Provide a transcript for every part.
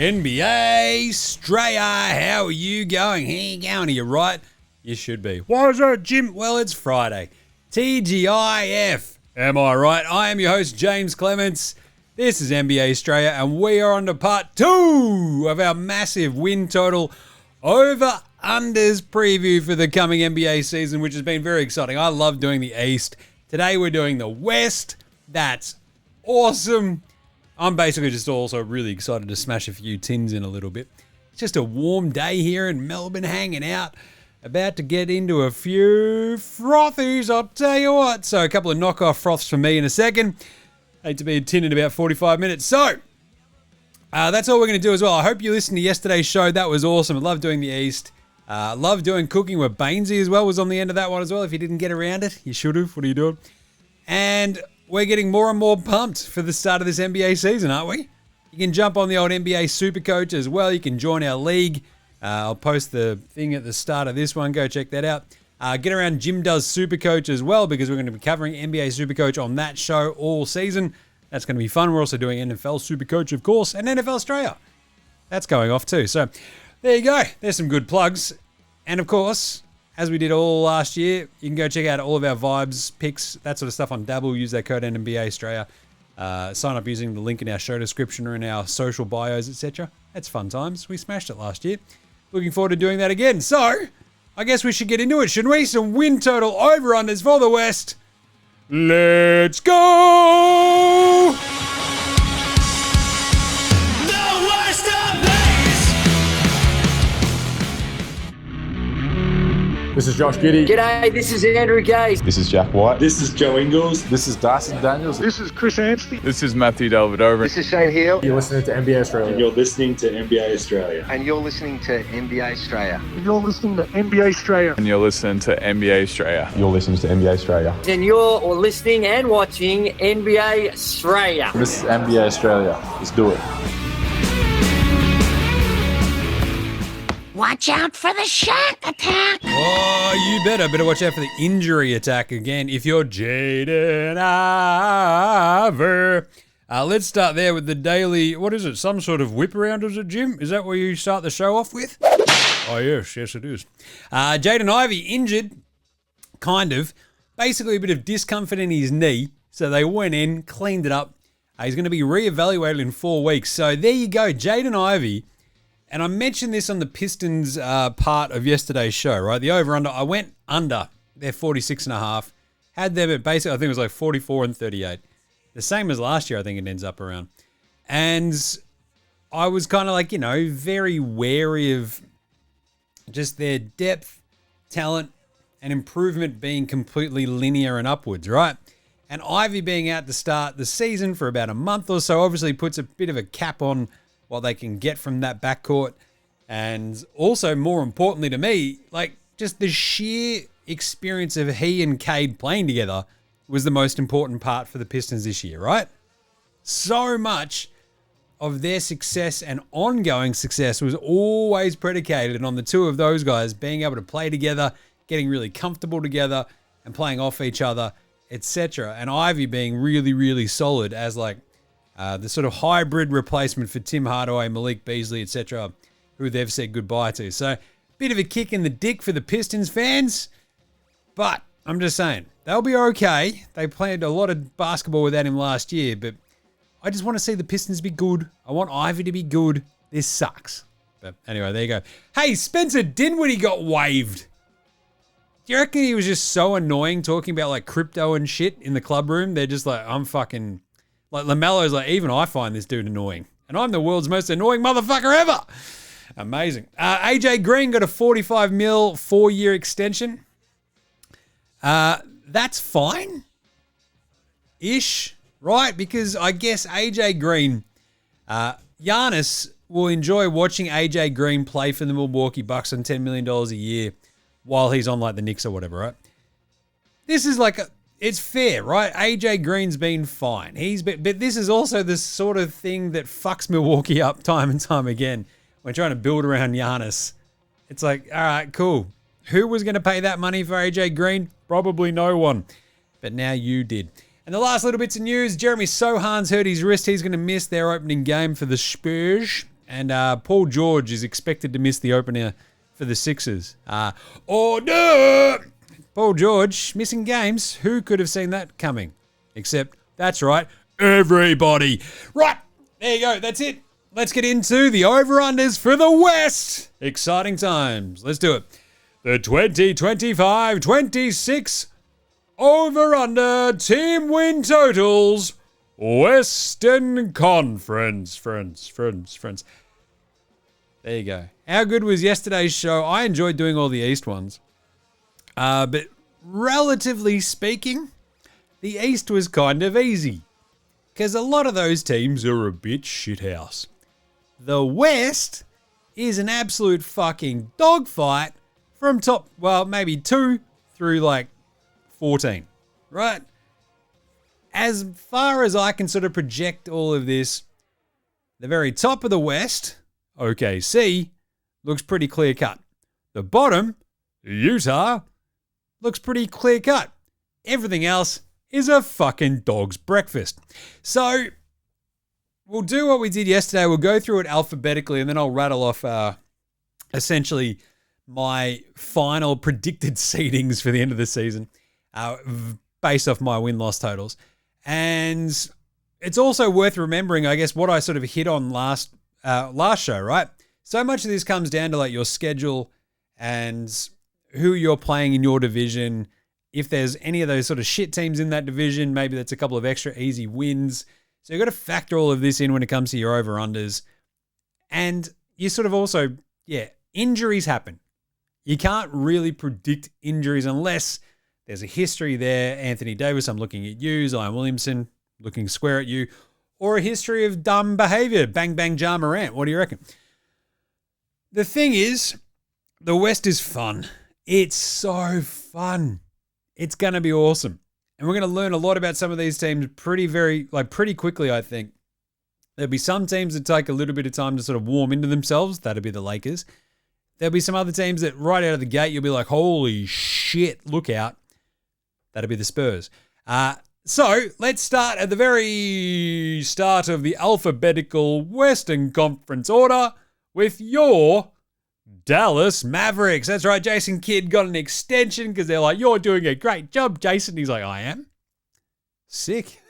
NBA Straya, how are you going? How you going? Are you right? You should be. Why is that, Jim? Well, it's Friday. TGIF. Am I right? I am your host, James Clements. This is NBA Straya, and we are on to part 2 of our massive win total over-unders preview for the coming NBA season, which has been very exciting. I love doing the East. Today we're doing the West. That's awesome. I'm basically just also really excited to smash a few tins in a little bit. It's just a warm day here in Melbourne, hanging out. About to get into a few frothies, I'll tell you what. So a couple of knockoff froths for me in a second. Hate to be a tin in about 45 minutes. So that's all we're going to do as well. I hope you listened to yesterday's show. That was awesome. I love doing the East. Love doing Cooking with Bainesy as well. Was on the end of that one as well. If you didn't get around it, you should have. What are you doing? And we're getting more and more pumped for the start of this NBA season, aren't we? You can jump on the old NBA Supercoach as well. You can join our league. I'll post the thing at the start of this one. Go check that out. Get around Jim Does Supercoach as well, because we're going to be covering NBA Supercoach on that show all season. That's going to be fun. We're also doing NFL Supercoach, of course, and NFL Straya. That's going off too. So there you go. There's some good plugs. And of course, as we did all last year, you can go check out all of our vibes, picks, that sort of stuff on Dabble. Use that code NBA Straya. Sign up using the link in our show description or in our social bios, etc. That's fun times. We smashed it last year. Looking forward to doing that again. So, I guess we should get into it, shouldn't we? Some win total over-unders for the West. Let's go! The worst of these! This is Josh Giddey. G'day, this is Andrew Gaze. This is Jack White. This is Joe Ingles. This is Dyson Daniels. This is Chris Anstey. This is Matthew Delvedova. This is Shane Hill. You're listening to NBA Australia. And you're listening to NBA Australia. And you're listening to NBA Straya. You're listening to NBA Straya. And you're listening to NBA Straya. You're listening to NBA Australia. And you're listening and watching NBA Straya. This is NBA Australia. Let's do it. Watch out for the shark attack. Oh, you better watch out for the injury attack again if you're Jaden Ivor. Let's start there with the daily, what is it, some sort of whip around, is it, Jim? Is that where you start the show off with? Oh, yes, it is. Jaden Ivey injured, kind of. Basically a bit of discomfort in his knee, so they went in, cleaned it up. He's going to be reevaluated in 4 weeks. So there you go, Jaden Ivey. And I mentioned this on the Pistons part of yesterday's show, right? The over-under, I went under their 46.5. Had them at basically, I think it was like 44 and 38. The same as last year, I think it ends up around. And I was kind of like, very wary of just their depth, talent, and improvement being completely linear and upwards, right? And Ivy being out to start the season for about a month or so obviously puts a bit of a cap on what they can get from that backcourt. And also, more importantly to me, like just the sheer experience of he and Cade playing together was the most important part for the Pistons this year, right? So much of their success and ongoing success was always predicated on the two of those guys being able to play together, getting really comfortable together, and playing off each other, etc. And Ivy being really, really solid as like the sort of hybrid replacement for Tim Hardaway, Malik Beasley, etc., who they've said goodbye to. So, bit of a kick in the dick for the Pistons fans, but I'm just saying, they'll be okay. They played a lot of basketball without him last year, but I just want to see the Pistons be good. I want Ivy to be good. This sucks. But anyway, there you go. Hey, Spencer Dinwiddie got waived. Do you reckon he was just so annoying talking about like crypto and shit in the club room? They're just like, I'm fucking... Like LaMelo's like, even I find this dude annoying. And I'm the world's most annoying motherfucker ever. Amazing. AJ Green got a $45 million 4-year extension. That's fine. Ish, right? Because I guess AJ Green, Giannis will enjoy watching AJ Green play for the Milwaukee Bucks on $10 million a year while he's on like the Knicks or whatever, right? This is like it's fair, right? AJ Green's been fine. But this is also the sort of thing that fucks Milwaukee up time and time again. When trying to build around Giannis. It's like, all right, cool. Who was going to pay that money for AJ Green? Probably no one. But now you did. And the last little bits of news, Jeremy Sohan's hurt his wrist. He's going to miss their opening game for the Spurs. And Paul George is expected to miss the opener for the Sixers. Oh no! Paul George missing games. Who could have seen that coming? Except, that's right, everybody. Right, there you go. That's it. Let's get into the over-unders for the West. Exciting times. Let's do it. The 2025-26 over-under team win totals. Western Conference. Friends. There you go. How good was yesterday's show? I enjoyed doing all the East ones. But relatively speaking, the East was kind of easy. Because a lot of those teams are a bit shithouse. The West is an absolute fucking dogfight from top, well, maybe 2 through like 14, right? As far as I can sort of project all of this, the very top of the West, OKC, looks pretty clear cut. The bottom, Utah, looks pretty clear cut. Everything else is a fucking dog's breakfast. So we'll do what we did yesterday. We'll go through it alphabetically and then I'll rattle off essentially my final predicted seedings for the end of the season based off my win-loss totals. And it's also worth remembering, I guess, what I sort of hit on last show, right? So much of this comes down to like your schedule and who you're playing in your division. If there's any of those sort of shit teams in that division, maybe that's a couple of extra easy wins. So you've got to factor all of this in when it comes to your over-unders. And you sort of also, injuries happen. You can't really predict injuries unless there's a history there. Anthony Davis, I'm looking at you. Zion Williamson, looking square at you. Or a history of dumb behavior. Bang, bang, Ja Morant. What do you reckon? The thing is, the West is fun. It's so fun. It's going to be awesome. And we're going to learn a lot about some of these teams pretty quickly, I think. There'll be some teams that take a little bit of time to sort of warm into themselves. That'll be the Lakers. There'll be some other teams that right out of the gate, you'll be like, holy shit, look out. That'll be the Spurs. So let's start at the very start of the alphabetical Western Conference order with your Dallas Mavericks. That's right, Jason Kidd got an extension because they're like, you're doing a great job, Jason. He's like, I am. Sick.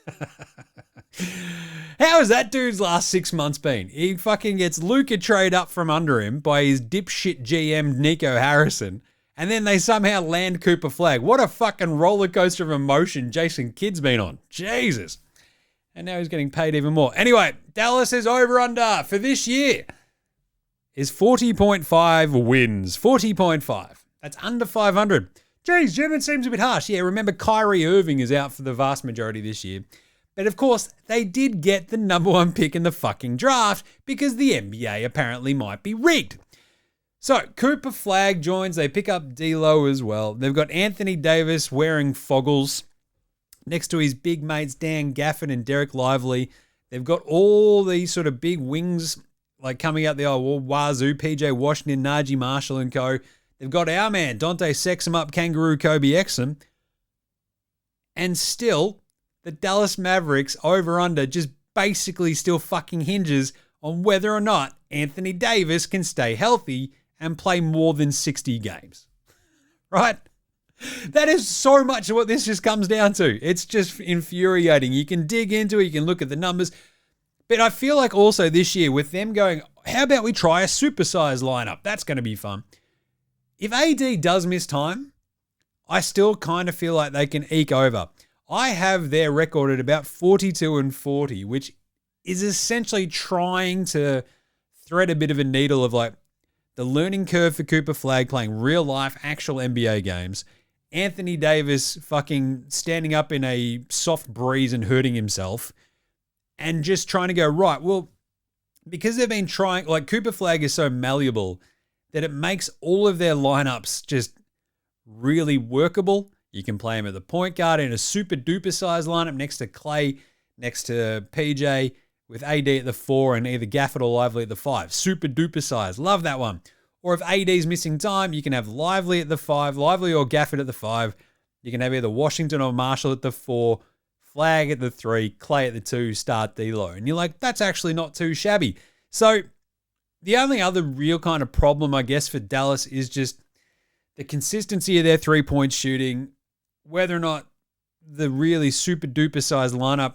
How has that dude's last 6 months been? He fucking gets Luka trade up from under him by his dipshit GM Nico Harrison, and then they somehow land Cooper Flag. What a fucking roller coaster of emotion Jason Kidd's been on. Jesus. And now he's getting paid even more. Anyway, Dallas is over under for this year is 40.5 wins. 40.5. That's under 500. Geez, Jim, it seems a bit harsh. Yeah, remember Kyrie Irving is out for the vast majority this year. But of course, they did get the number 1 pick in the fucking draft because the NBA apparently might be rigged. So, Cooper Flag joins. They pick up D'Lo as well. They've got Anthony Davis wearing foggles next to his big mates Dan Gafford and Derek Lively. They've got all these sort of big wings like coming out the old wazoo, PJ Washington, Najee Marshall and co. They've got our man, Dante Sexum up, Kangaroo Kobe Exum. And still, the Dallas Mavericks over-under just basically still fucking hinges on whether or not Anthony Davis can stay healthy and play more than 60 games. Right? That is so much of what this just comes down to. It's just infuriating. You can dig into it, you can look at the numbers. But I feel like also this year with them going, how about we try a supersized lineup? That's going to be fun. If AD does miss time, I still kind of feel like they can eke over. I have their record at about 42-40, which is essentially trying to thread a bit of a needle of like the learning curve for Cooper Flag playing real life, actual NBA games. Anthony Davis fucking standing up in a soft breeze and hurting himself and just trying to go, right, well, because they've been trying, like Cooper Flag is so malleable that it makes all of their lineups just really workable. You can play him at the point guard in a super duper size lineup next to Clay, next to PJ, with AD at the 4 and either Gafford or Lively at the 5. Super duper size. Love that one. Or if AD's missing time, you can have Lively at the 5, Lively or Gafford at the 5. You can have either Washington or Marshall at the 4, Flag at the 3, Clay at the 2, start D'Lo. And you're like, that's actually not too shabby. So The only other real kind of problem, I guess, for Dallas is just the consistency of their three-point shooting, whether or not the really super-duper sized lineup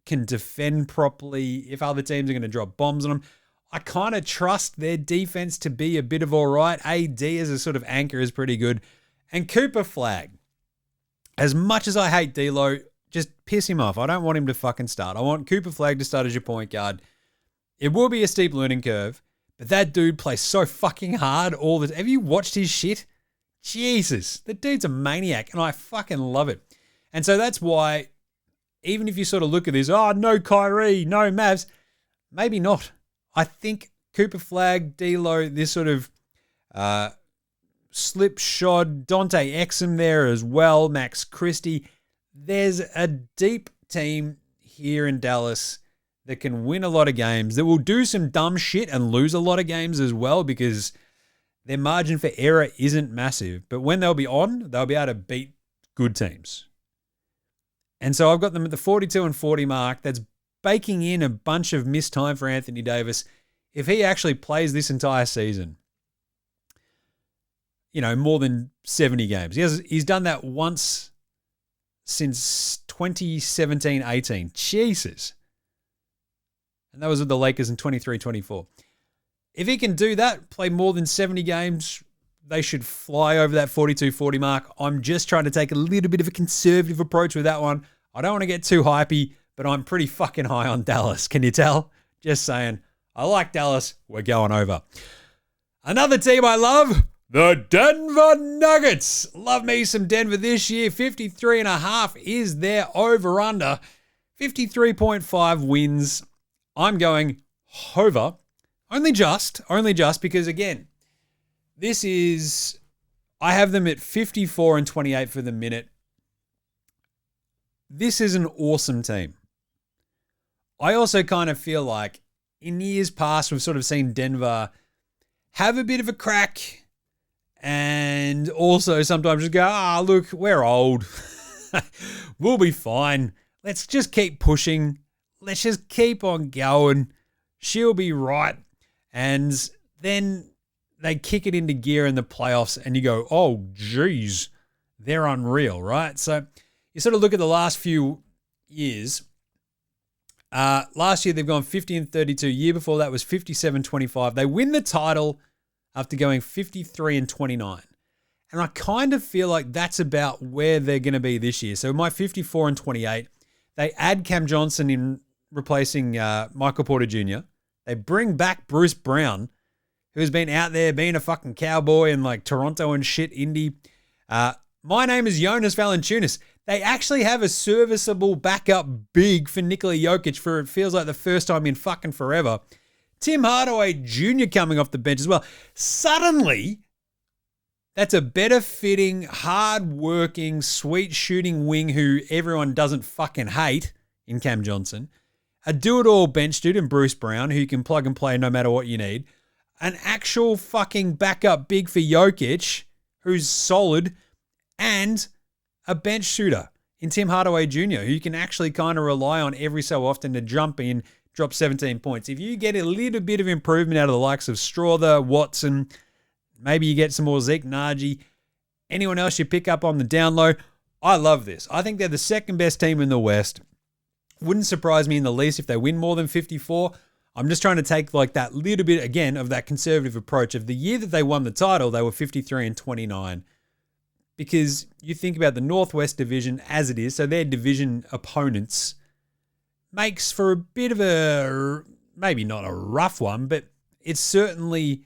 can defend properly, if other teams are going to drop bombs on them. I kind of trust their defense to be a bit of all right. AD as a sort of anchor is pretty good. And Cooper Flag, as much as I hate D'Lo, just piss him off. I don't want him to fucking start. I want Cooper Flag to start as your point guard. It will be a steep learning curve, but that dude plays so fucking hard all the time. Have you watched his shit? Jesus, the dude's a maniac, and I fucking love it. And so that's why, even if you sort of look at this, no Kyrie, no Mavs, maybe not. I think Cooper Flag, D'Lo, this sort of slipshod, Dante Exum there as well, Max Christie. There's a deep team here in Dallas that can win a lot of games, that will do some dumb shit and lose a lot of games as well because their margin for error isn't massive. But when they'll be on, they'll be able to beat good teams. And so I've got them at the 42 and 40 mark. That's baking in a bunch of missed time for Anthony Davis. If he actually plays this entire season, more than 70 games. He's done that once since 2017-18. Jesus. And that was with the Lakers in 23-24. If he can do that, play more than 70 games, they should fly over that 42-40 mark. I'm just trying to take a little bit of a conservative approach with that one. I don't want to get too hypey, but I'm pretty fucking high on Dallas. Can you tell? Just saying. I like Dallas. We're going over. Another team I love, the Denver Nuggets. Love me some Denver this year. 53.5 is their over-under. 53.5 wins. I'm going over. Only just because, again, I have them at 54 and 28 for the minute. This is an awesome team. I also kind of feel like in years past, we've sort of seen Denver have a bit of a crack and also sometimes just go, look, we're old. We'll be fine. Let's just keep pushing. Let's just keep on going. She'll be right. And then they kick it into gear in the playoffs and you go, oh, geez, they're unreal, right? So you sort of look at the last few years. Last year, they've gone 50 and 32. Year before that was 57-25. They win the title after going 53 and 29. And I kind of feel like that's about where they're going to be this year. So my 54 and 28, they add Cam Johnson in replacing Michael Porter Jr. They bring back Bruce Brown, who's been out there being a fucking cowboy in like Toronto and shit, Indy. My name is Jonas Valanciunas. They actually have a serviceable backup big for Nikola Jokic for it feels like the first time in fucking forever. Tim Hardaway Jr. coming off the bench as well. Suddenly, that's a better fitting, hard-working, sweet shooting wing who everyone doesn't fucking hate in Cam Johnson. A do-it-all bench dude in Bruce Brown who you can plug and play no matter what you need. An actual fucking backup big for Jokic who's solid. And a bench shooter in Tim Hardaway Jr., who you can actually kind of rely on every so often to jump in, drop 17 points. If you get a little bit of improvement out of the likes of Strother, Watson, maybe you get some more Zeke Naji, anyone else you pick up on the down low, I love this. I think they're the second best team in the West. Wouldn't surprise me in the least if they win more than 54. I'm just trying to take like that little bit, again, of that conservative approach. Of the year that they won the title, they were 53 and 29. Because you think about the Northwest Division as it is, so their division opponents makes for a bit of a, maybe not a rough one, but it's certainly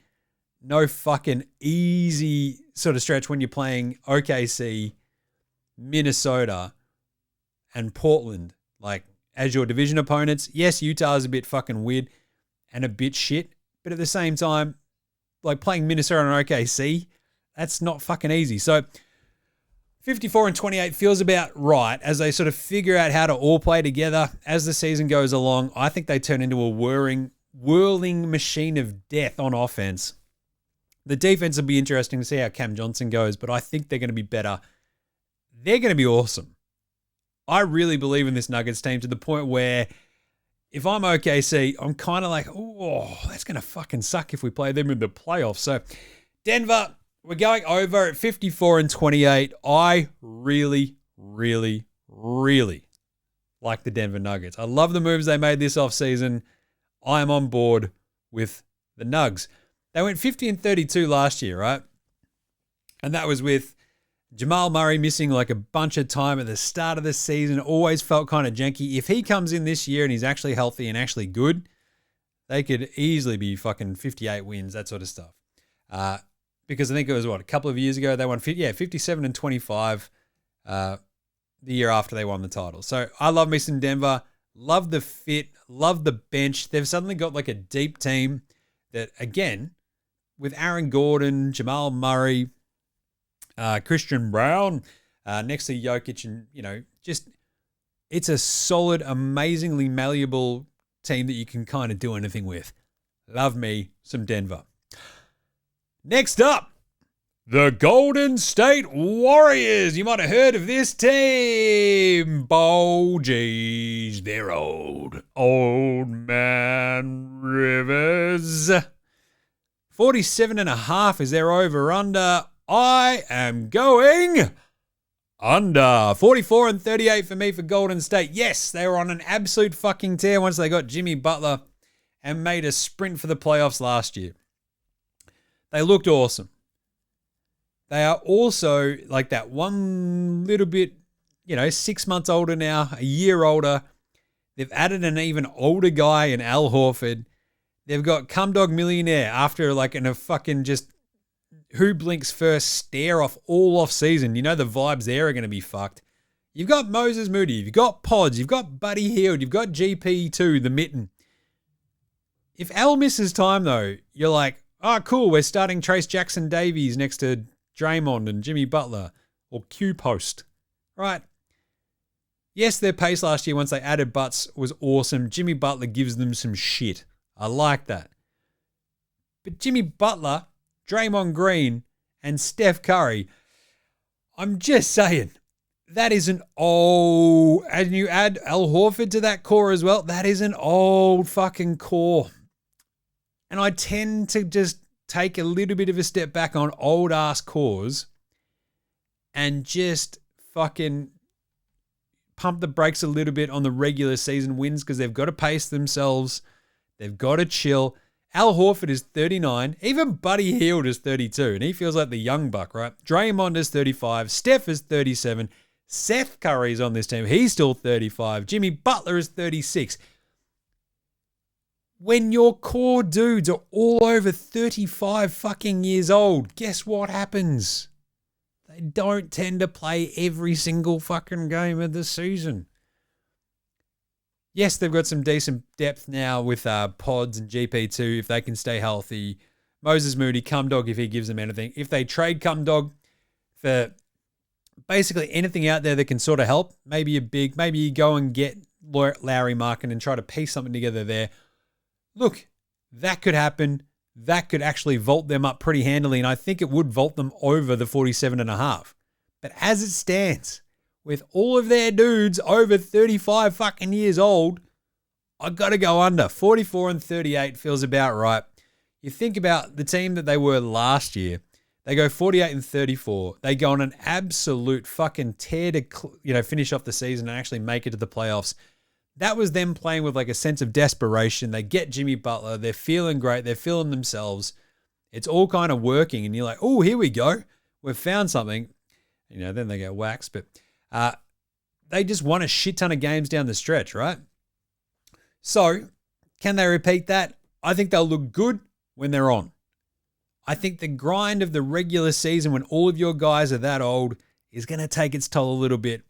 no fucking easy sort of stretch when you're playing OKC, Minnesota, and Portland, like as your division opponents. Yes, Utah's a bit fucking weird and a bit shit, but at the same time, like playing Minnesota and OKC, that's not fucking easy. So 54 and 28 feels about right as they sort of figure out how to all play together as the season goes along. I think they turn into a whirling machine of death on offense. The defense will be interesting to see how Cam Johnson goes, but I think they're going to be better. They're going to be awesome. I really believe in this Nuggets team to the point where if I'm OKC, I'm kind of like, oh, that's going to fucking suck if we play them in the playoffs. So Denver, we're going over at 54-28. I really, really, really like the Denver Nuggets. I love the moves they made this offseason. I am on board with the Nugs. They went 50-32 last year, right? And that was with Jamal Murray missing like a bunch of time at the start of the season. Always felt kind of janky. If he comes in this year and he's actually healthy and actually good, they could easily be fucking 58 wins, that sort of stuff. Because I think it was, a couple of years ago, they won 57-25 the year after they won the title. So I love me some Denver. Love the fit. Love the bench. They've suddenly got like a deep team that, again, with Aaron Gordon, Jamal Murray, Christian Brown, next to Jokic, and, just it's a solid, amazingly malleable team that you can kind of do anything with. Love me some Denver. Next up, the Golden State Warriors. You might have heard of this team. Oh, geez, they're old. Old man Rivers. 47.5 is their over-under. I am going under. 44-38 for me for Golden State. Yes, they were on an absolute fucking tear once they got Jimmy Butler and made a sprint for the playoffs last year. They looked awesome. They are also like that one little bit, 6 months older now, a year older. They've added an even older guy in Al Horford. They've got Cumdog Millionaire after like in a fucking just who blinks first stare off all off season. The vibes there are going to be fucked. You've got Moses Moody. You've got Pods. You've got Buddy Hield. You've got GP2, the mitten. If Al misses time though, you're like, oh, cool, we're starting Trace Jackson Davies next to Draymond and Jimmy Butler or Q Post, right? Yes, their pace last year once they added Butts was awesome. Jimmy Butler gives them some shit. I like that. But Jimmy Butler, Draymond Green, and Steph Curry, I'm just saying, that is an old, and you add Al Horford to that core as well, that is an old fucking core. And I tend to just take a little bit of a step back on old ass cores and just fucking pump the brakes a little bit on the regular season wins because they've got to pace themselves. They've got to chill. Al Horford is 39. Even Buddy Hield is 32. And he feels like the young buck, right? Draymond is 35. Steph is 37. Seth Curry's on this team. He's still 35. Jimmy Butler is 36. When your core dudes are all over 35 fucking years old, guess what happens? They don't tend to play every single fucking game of the season. Yes, they've got some decent depth now with Pods and GP2 if they can stay healthy. Moses Moody, Cumdog if he gives them anything. If they trade Cumdog for basically anything out there that can sort of help, maybe you go and get Larry Markin and try to piece something together there. Look, that could happen. That could actually vault them up pretty handily, and I think it would vault them over the 47.5. But as it stands, with all of their dudes over 35 fucking years old, I got to go under. 44-38 feels about right. You think about the team that they were last year. They go 48-34. They go on an absolute fucking tear to finish off the season and actually make it to the playoffs. That was them playing with like a sense of desperation. They get Jimmy Butler. They're feeling great. They're feeling themselves. It's all kind of working. And you're like, oh, here we go. We've found something. Then they get waxed. But they just won a shit ton of games down the stretch, right? So can they repeat that? I think they'll look good when they're on. I think the grind of the regular season when all of your guys are that old is going to take its toll a little bit.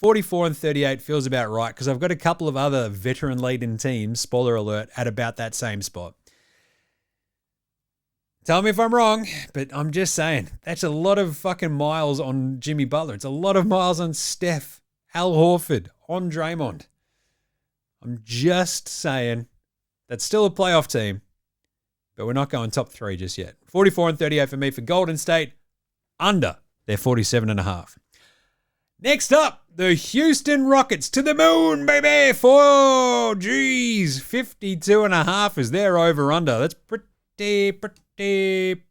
44-38 feels about right because I've got a couple of other veteran-laden teams, spoiler alert, at about that same spot. Tell me if I'm wrong, but I'm just saying, that's a lot of fucking miles on Jimmy Butler. It's a lot of miles on Steph, Al Horford, on Draymond. I'm just saying, that's still a playoff team, but we're not going top 3 just yet. 44-38 for me for Golden State, under their 47.5. Next up, the Houston Rockets to the moon, baby. 52.5 is their over-under. That's pretty big.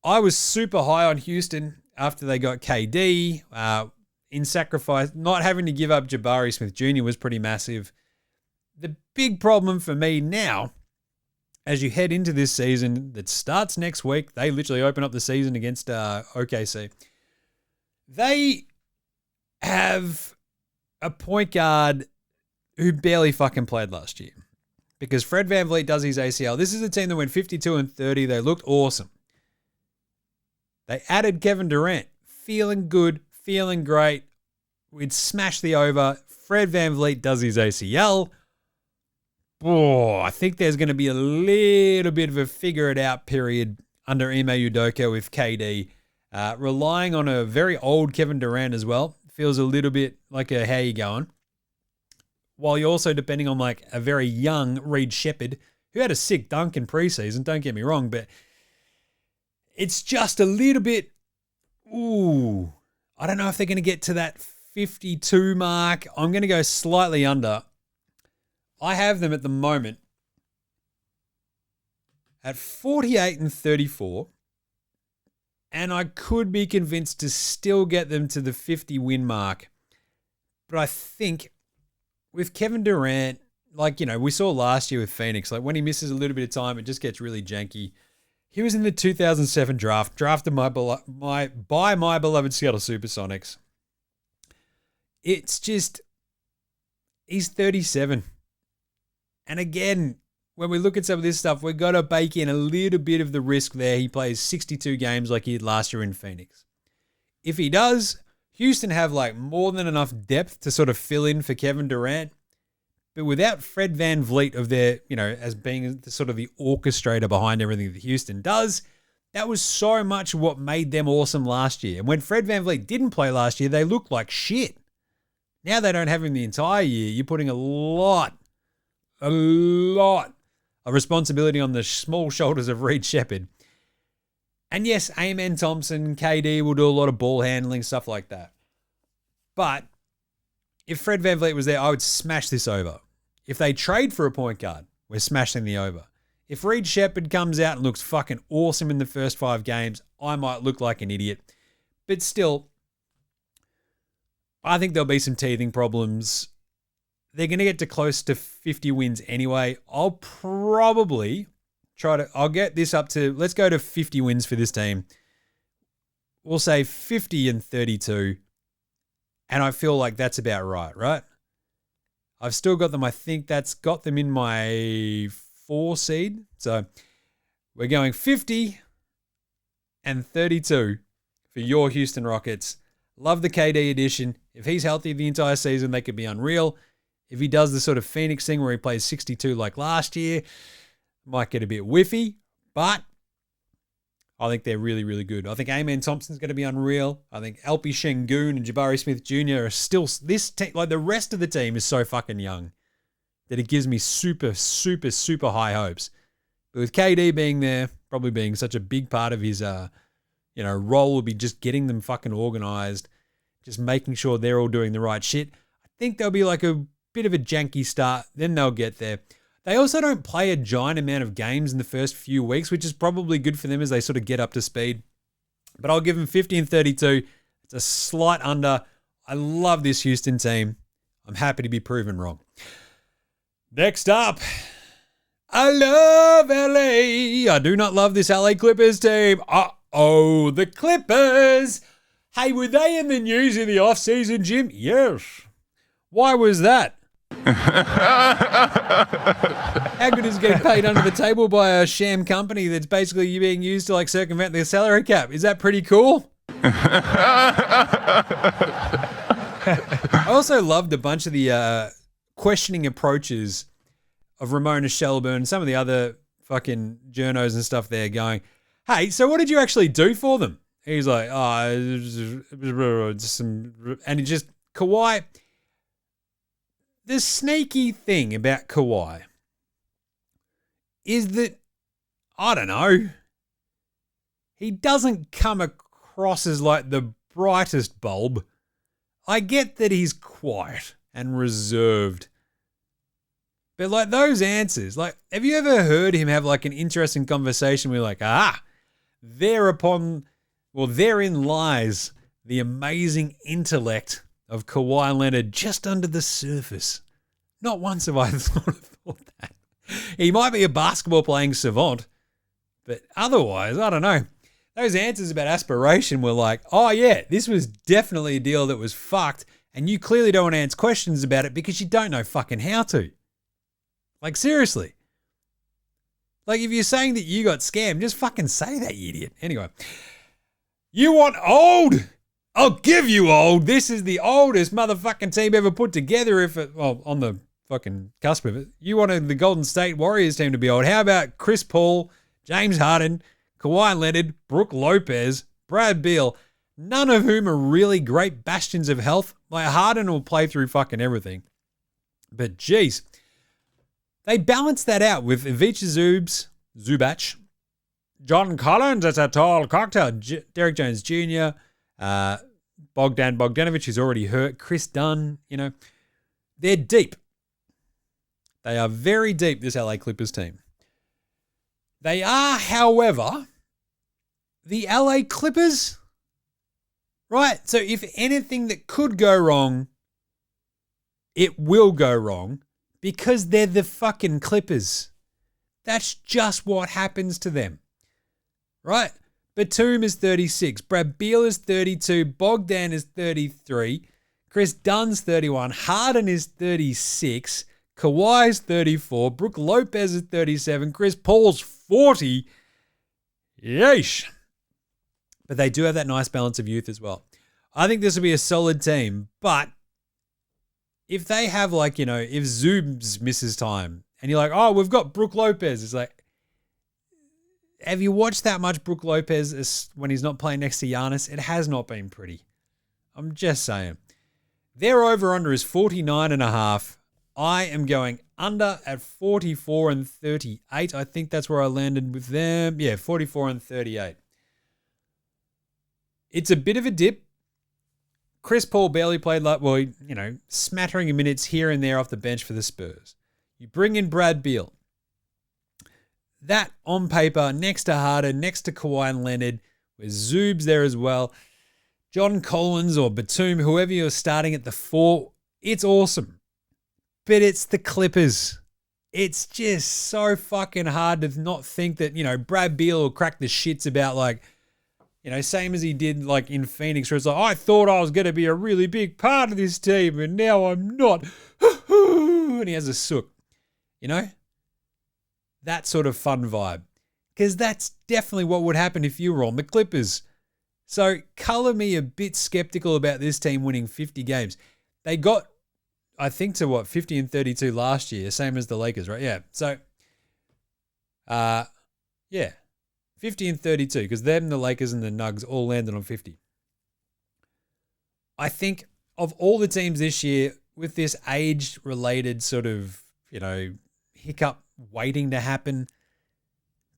I was super high on Houston after they got KD. In sacrifice, not having to give up Jabari Smith Jr. was pretty massive. The big problem for me now, as you head into this season that starts next week, they literally open up the season against OKC. They have a point guard who barely fucking played last year because Fred VanVleet does his ACL. This is a team that went 52-30. They looked awesome. They added Kevin Durant, feeling good, feeling great. We'd smash the over. Fred VanVleet does his ACL. Oh, I think there's going to be a little bit of a figure it out period under Ime Udoka with KD. Relying on a very old Kevin Durant as well. Feels a little bit like a how you going. While you're also depending on like a very young Reed Shepherd who had a sick dunk in preseason, don't get me wrong, but it's just a little bit, I don't know if they're going to get to that 52 mark. I'm going to go slightly under. I have them at the moment at 48-34, and I could be convinced to still get them to the 50 win mark. But I think with Kevin Durant, like, we saw last year with Phoenix, like when he misses a little bit of time, it just gets really janky. He was in the 2007 draft, drafted by my beloved Seattle Supersonics. It's just, he's 37. And again, when we look at some of this stuff, we've got to bake in a little bit of the risk there. He plays 62 games like he did last year in Phoenix. If he does, Houston have like more than enough depth to sort of fill in for Kevin Durant. But without Fred VanVleet of their, as being sort of the orchestrator behind everything that Houston does, that was so much what made them awesome last year. And when Fred VanVleet didn't play last year, they looked like shit. Now they don't have him the entire year. You're putting a lot of responsibility on the small shoulders of Reed Shepherd. And yes, Amen Thompson, KD will do a lot of ball handling, stuff like that. But if Fred VanVleet was there, I would smash this over. If they trade for a point guard, we're smashing the over. If Reed Shepherd comes out and looks fucking awesome in the first 5 games, I might look like an idiot. But still, I think there'll be some teething problems. They're going to get to close to 50 wins anyway. I'll probably I'll get this up to, let's go to 50 wins for this team. We'll say 50-32. And I feel like that's about right? I've still got them. I think that's got them in my 4 seed. So we're going 50-32 for your Houston Rockets. Love the KD addition. If he's healthy the entire season, they could be unreal. If he does the sort of Phoenix thing where he plays 62 like last year, might get a bit whiffy, but I think they're really, really good. I think Amen Thompson's going to be unreal. I think Alpi Şengün and Jabari Smith Jr. are still, this team, like the rest of the team is so fucking young that it gives me super, super, super high hopes. But with KD being there, probably being such a big part of his, role will be just getting them fucking organized, just making sure they're all doing the right shit. I think there'll be like a bit of a janky start, then they'll get there. They also don't play a giant amount of games in the first few weeks, which is probably good for them as they sort of get up to speed. But I'll give them 50-32. It's a slight under. I love this Houston team. I'm happy to be proven wrong. Next up, I love LA. I do not love this LA Clippers team. Uh-oh, the Clippers. Hey, were they in the news in the offseason, Jim? Yes. Why was that? How good is getting paid under the table by a sham company that's basically being used to like circumvent the salary cap? Is that pretty cool? I also loved a bunch of the questioning approaches of Ramona Shelburne and some of the other fucking journos and stuff there going, hey, so what did you actually do for them? He's like, and he just, Kawhi. The sneaky thing about Kawhi is that, I don't know, he doesn't come across as like the brightest bulb. I get that he's quiet and reserved. But like those answers, like, have you ever heard him have like an interesting conversation where like, therein lies the amazing intellect of Kawhi Leonard just under the surface. Not once have I thought that. He might be a basketball playing savant, but otherwise, I don't know. Those answers about aspiration were like, oh yeah, this was definitely a deal that was fucked, and you clearly don't want to answer questions about it because you don't know fucking how to. Like, seriously. Like, if you're saying that you got scammed, just fucking say that, you idiot. Anyway. You want old? I'll give you old. This is the oldest motherfucking team ever put together on the fucking cusp of it. You wanted the Golden State Warriors team to be old. How about Chris Paul, James Harden, Kawhi Leonard, Brook Lopez, Brad Beal, none of whom are really great bastions of health. Like, Harden will play through fucking everything. But geez, they balanced that out with Ivica Zubac, John Collins, that's a tall cocktail, Derek Jones Jr., Bogdan Bogdanovic, who's already hurt, Chris Dunn, they're deep. They are very deep, this LA Clippers team. They are, however, the LA Clippers, right? So if anything that could go wrong, it will go wrong because they're the fucking Clippers. That's just what happens to them, right? Batum is 36, Brad Beal is 32, Bogdan is 33, Chris Dunn's 31, Harden is 36, Kawhi's 34, Brook Lopez is 37, Chris Paul's 40. Yeesh. But they do have that nice balance of youth as well. I think this will be a solid team, but if they have if Zoobs misses time and you're like, oh, we've got Brook Lopez, it's like, have you watched that much Brook Lopez when he's not playing next to Giannis? It has not been pretty. I'm just saying. Their over-under is 49.5. I am going under at 44 and 38. I think that's where I landed with them. Yeah, 44 and 38. It's a bit of a dip. Chris Paul barely played smattering of minutes here and there off the bench for the Spurs. You bring in Brad Beal. That on paper, next to Harden, next to Kawhi and Leonard, with Zoobs there as well. John Collins or Batum, whoever you're starting at the 4, it's awesome. But it's the Clippers. It's just so fucking hard to not think that, Brad Beal will crack the shits about same as he did in Phoenix, where it's like, I thought I was going to be a really big part of this team and now I'm not. And he has a sook. That sort of fun vibe. Because that's definitely what would happen if you were on the Clippers. So color me a bit skeptical about this team winning 50 games. They got, I think, to 50 and 32 last year, same as the Lakers, right? Yeah. So, 50 and 32, because them, the Lakers, and the Nugs all landed on 50. I think of all the teams this year, with this age-related sort of, hiccup waiting to happen,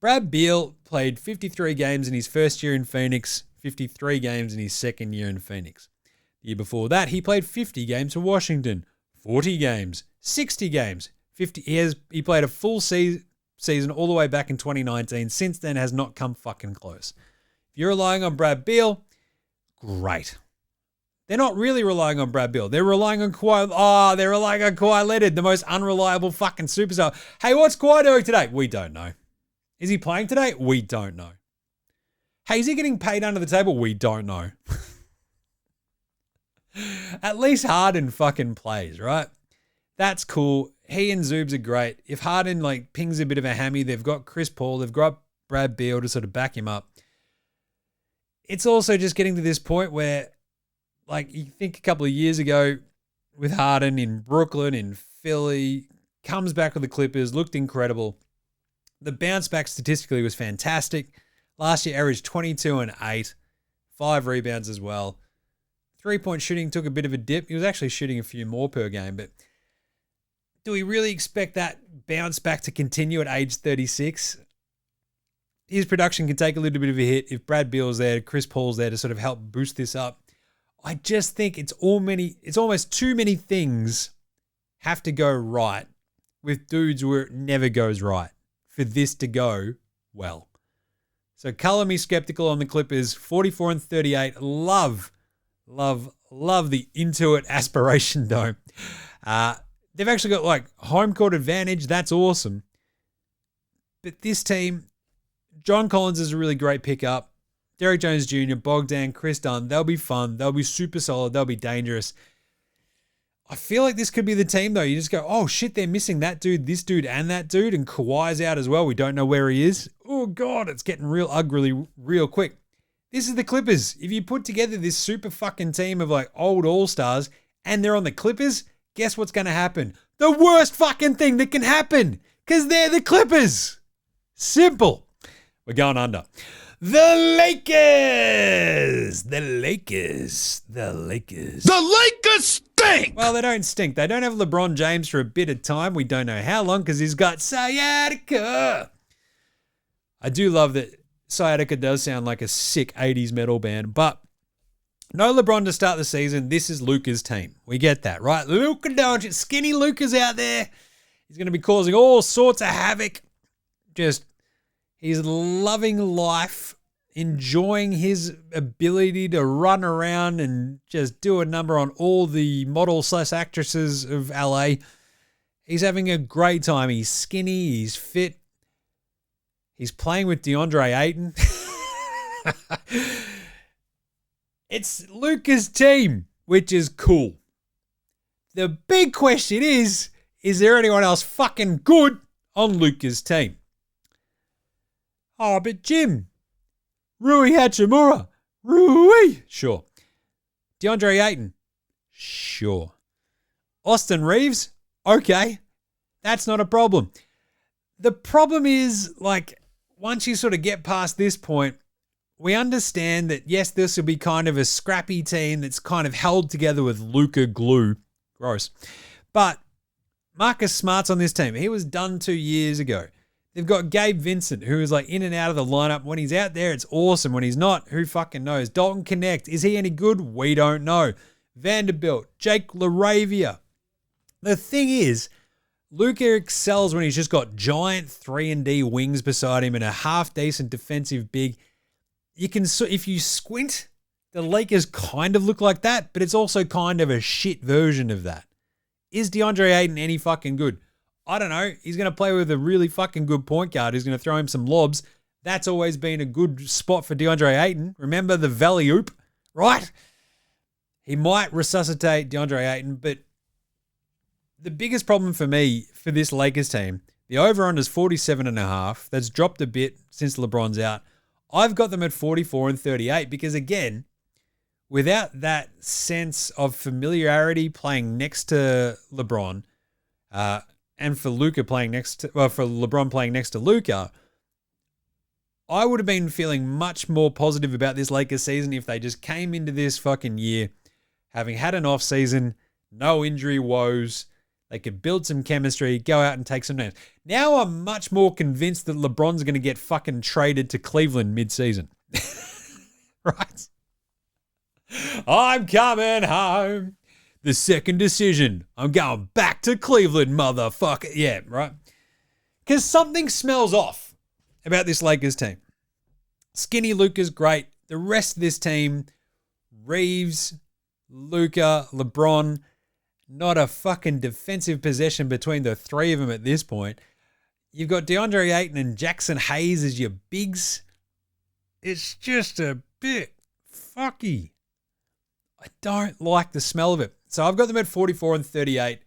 Brad Beal played 53 games in his first year in Phoenix, 53 games in his second year in Phoenix. The year before that, he played 50 games for Washington, 40 games, 60 games, 50. He played a full season all the way back in 2019. Since then, has not come fucking close. If you're relying on Brad Beal, great. They're not really relying on Brad Beal. They're relying on Kawhi. Oh, they're relying on Kawhi Leonard, the most unreliable fucking superstar. Hey, what's Kawhi doing today? We don't know. Is he playing today? We don't know. Hey, is he getting paid under the table? We don't know. At least Harden fucking plays, right? That's cool. He and Zoobs are great. If Harden pings a bit of a hammy, they've got Chris Paul, they've got Brad Beal to sort of back him up. It's also just getting to this point where, you think a couple of years ago with Harden in Brooklyn, in Philly, comes back with the Clippers, looked incredible. The bounce back statistically was fantastic. Last year averaged 22 and 8, 5 rebounds as well. 3-point shooting took a bit of a dip. He was actually shooting a few more per game, but do we really expect that bounce back to continue at age 36? His production can take a little bit of a hit if Brad Beal's there, Chris Paul's there to sort of help boost this up. I just think it's almost too many things have to go right with dudes where it never goes right for this to go well. So color me skeptical on the Clippers, 44-38. Love the Intuit Aspiration Dome. They've actually got like home court advantage. That's awesome. But this team, John Collins is a really great pickup. Derek Jones Jr., Bogdan, Chris Dunn, they'll be fun. They'll be super solid. They'll be dangerous. I feel like this could be the team, though. You just go, oh, shit, they're missing that dude, this dude, and that dude, and Kawhi's out as well. We don't know where he is. Oh, God, it's getting real ugly real quick. This is the Clippers. If you put together this super fucking team of, like, old all-stars, and they're on the Clippers, guess what's going to happen? The worst fucking thing that can happen, because they're the Clippers. Simple. We're going under. The Lakers. The Lakers stink. Well, they don't stink. They don't have LeBron James for a bit of time. We don't know how long because he's got sciatica. I do love that sciatica does sound like a sick 80s metal band, but no LeBron to start the season. This is Luka's team. We get that, right? Luka Doncic, skinny Luka's out there. He's going to be causing all sorts of havoc. He's loving life, enjoying his ability to run around and just do a number on all the model/actresses of LA. He's having a great time. He's skinny. He's fit. He's playing with DeAndre Ayton. It's Luka's team, which is cool. The big question is there anyone else fucking good on Luka's team? Oh, but Jim, Rui Hachimura, Rui, sure. DeAndre Ayton, sure. Austin Reeves, okay, that's not a problem. The problem is, like, once you sort of get past this point, we understand that, yes, this will be kind of a scrappy team that's kind of held together with Luka glue. Gross. But Marcus Smart's on this team. He was done 2 years ago. They've got Gabe Vincent, who is like in and out of the lineup. When he's out there, it's awesome. When he's not, who fucking knows? Dalton Connect, is he any good? We don't know. Vanderbilt, Jake LaRavia. The thing is, Luka excels when he's just got giant 3-and-D wings beside him and a half-decent defensive big. You can, if you squint, the Lakers kind of look like that, but it's also kind of a shit version of that. Is DeAndre Ayton any fucking good? I don't know. He's going to play with a really fucking good point guard who's going to throw him some lobs. That's always been a good spot for DeAndre Ayton. Remember the valley oop, right? He might resuscitate DeAndre Ayton, but the biggest problem for me for this Lakers team, the over-under is 47.5. That's dropped a bit since LeBron's out. I've got them at 44-38 because, again, without that sense of familiarity playing next to LeBron, and for Luka playing for LeBron playing next to Luka, I would have been feeling much more positive about this Lakers season if they just came into this fucking year having had an off season, no injury woes. They could build some chemistry, go out and take some names. Now I'm much more convinced that LeBron's going to get fucking traded to Cleveland mid-season. Right? I'm coming home. The second decision. I'm going back to Cleveland, motherfucker. Yeah, right? Because something smells off about this Lakers team. Skinny Luka's great. The rest of this team, Reeves, Luka, LeBron, not a fucking defensive possession between the three of them at this point. You've got DeAndre Ayton and Jackson Hayes as your bigs. It's just a bit fucky. I don't like the smell of it. So I've got them at 44-38.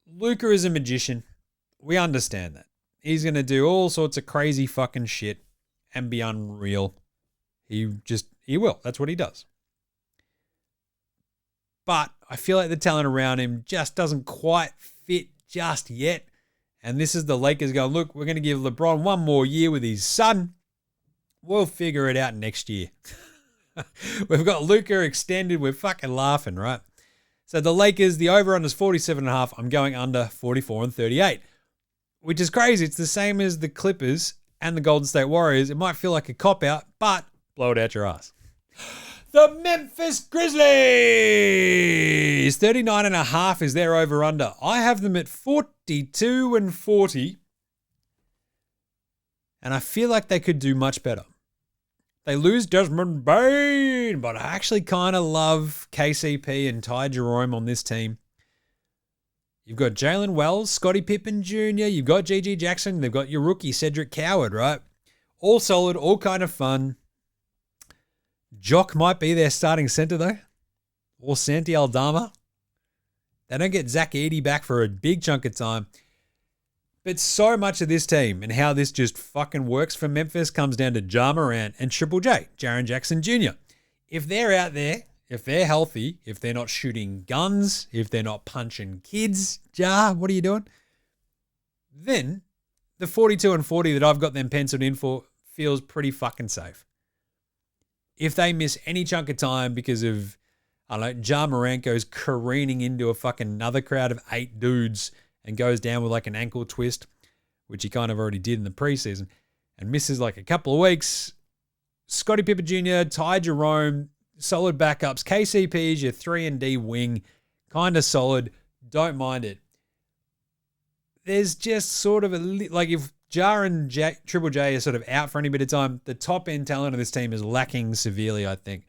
Luka is a magician. We understand that. He's going to do all sorts of crazy fucking shit and be unreal. He will. That's what he does. But I feel like the talent around him just doesn't quite fit just yet. And this is the Lakers going, look, we're going to give LeBron one more year with his son. We'll figure it out next year. We've got Luka extended. We're fucking laughing, right? So the Lakers, the over-under is 47.5. I'm going under 44-38, which is crazy. It's the same as the Clippers and the Golden State Warriors. It might feel like a cop-out, but blow it out your ass. The Memphis Grizzlies. 39.5 is their over-under. I have them at 42-40. And I feel like they could do much better. They lose Desmond Bain, but I actually kind of love KCP and Ty Jerome on this team. You've got Jalen Wells, Scottie Pippen Jr., you've got G.G. Jackson, they've got your rookie Cedric Coward, right? All solid, all kind of fun. Jock might be their starting center, though. Or Santi Aldama. They don't get Zach Edey back for a big chunk of time. But so much of this team and how this just fucking works for Memphis comes down to Ja Morant and Triple J, Jaren Jackson Jr. If they're out there, if they're healthy, if they're not shooting guns, if they're not punching kids, Ja, what are you doing? Then the 42-40 that I've got them penciled in for feels pretty fucking safe. If they miss any chunk of time because of, I don't know, Ja Morant goes careening into a fucking another crowd of 8 dudes and goes down with like an ankle twist, which he kind of already did in the preseason, and misses like a couple of weeks, Scottie Pippen Jr., Ty Jerome, solid backups. KCP is your 3-and-D wing, kind of solid. Don't mind it. There's just sort of like if Ja and Triple J are sort of out for any bit of time, the top end talent of this team is lacking severely, I think.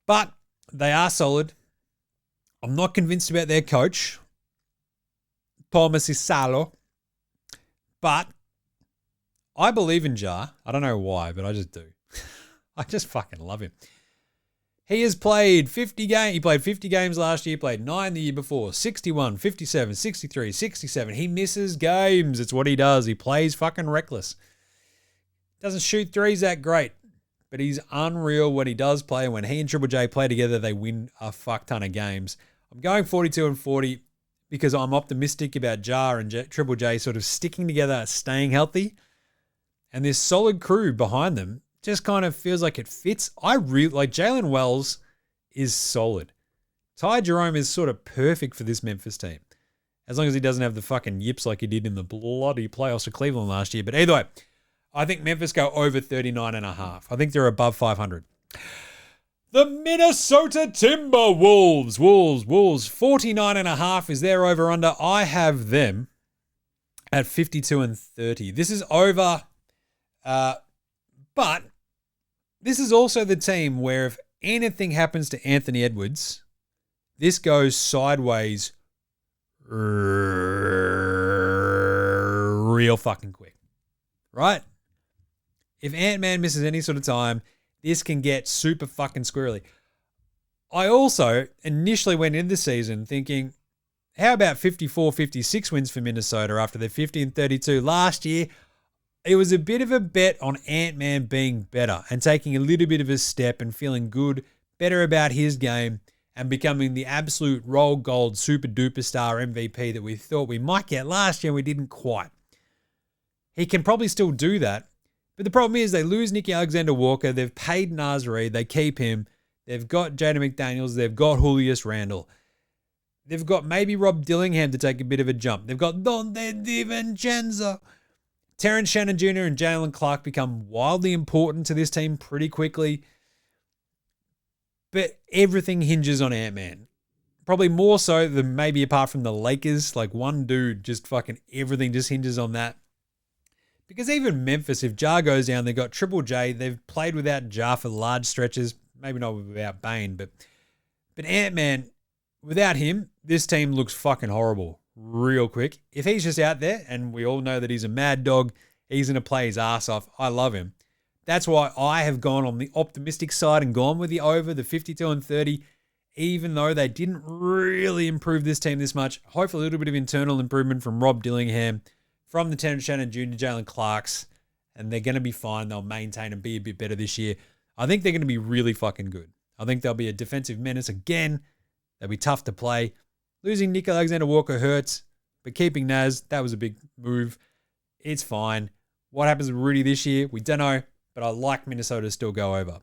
But they are solid. I'm not convinced about their coach, Thomas Isalo, but I believe in Ja. I don't know why, but I just do. I just fucking love him. He has played 50 games. He played 50 games last year, played 9 the year before, 61, 57, 63, 67. He misses games. It's what he does. He plays fucking reckless. Doesn't shoot threes that great, but he's unreal when he does play. And when he and Triple J play together, they win a fuck ton of games. I'm going 42-40 because I'm optimistic about Ja and Triple J sort of sticking together, staying healthy. And this solid crew behind them just kind of feels like it fits. I really like Jalen Wells is solid. Ty Jerome is sort of perfect for this Memphis team. As long as he doesn't have the fucking yips like he did in the bloody playoffs for Cleveland last year. But either way, I think Memphis go over 39.5. I think they're above 500. The Minnesota Timberwolves. Wolves. 49.5 is their over-under. I have them at 52-30. This is over, but this is also the team where if anything happens to Anthony Edwards, this goes sideways real fucking quick, right? If Ant-Man misses any sort of time, this can get super fucking squirrely. I also initially went into the season thinking, how about 54, 56 wins for Minnesota after their 50-32 last year? It was a bit of a bet on Ant-Man being better and taking a little bit of a step and feeling good, better about his game and becoming the absolute roll gold super duper star MVP that we thought we might get last year and we didn't quite. He can probably still do that. But the problem is they lose Nicky Alexander-Walker. They've paid Naz Reid. They keep him. They've got Jaden McDaniels. They've got Julius Randle. They've got maybe Rob Dillingham to take a bit of a jump. They've got Donte DiVincenzo. Terrence Shannon Jr. and Jalen Clark become wildly important to this team pretty quickly. But everything hinges on Ant-Man. Probably more so than maybe apart from the Lakers. Like one dude, just fucking everything just hinges on that. Because even Memphis, if Ja goes down, they've got Triple J. They've played without Ja for large stretches. Maybe not without Bane, but Ant-Man, without him, this team looks fucking horrible real quick. If he's just out there, and we all know that he's a mad dog, he's going to play his ass off. I love him. That's why I have gone on the optimistic side and gone with the over, the 52-30, even though they didn't really improve this team this much. Hopefully a little bit of internal improvement from Rob Dillingham, from the Terrence Shannon Jr., Jalen Clarks, and they're going to be fine. They'll maintain and be a bit better this year. I think they're going to be really fucking good. I think they'll be a defensive menace again. They'll be tough to play. Losing Nick Alexander-Walker hurts, but keeping Naz, that was a big move. It's fine. What happens with Rudy this year? We don't know, but I like Minnesota to still go over.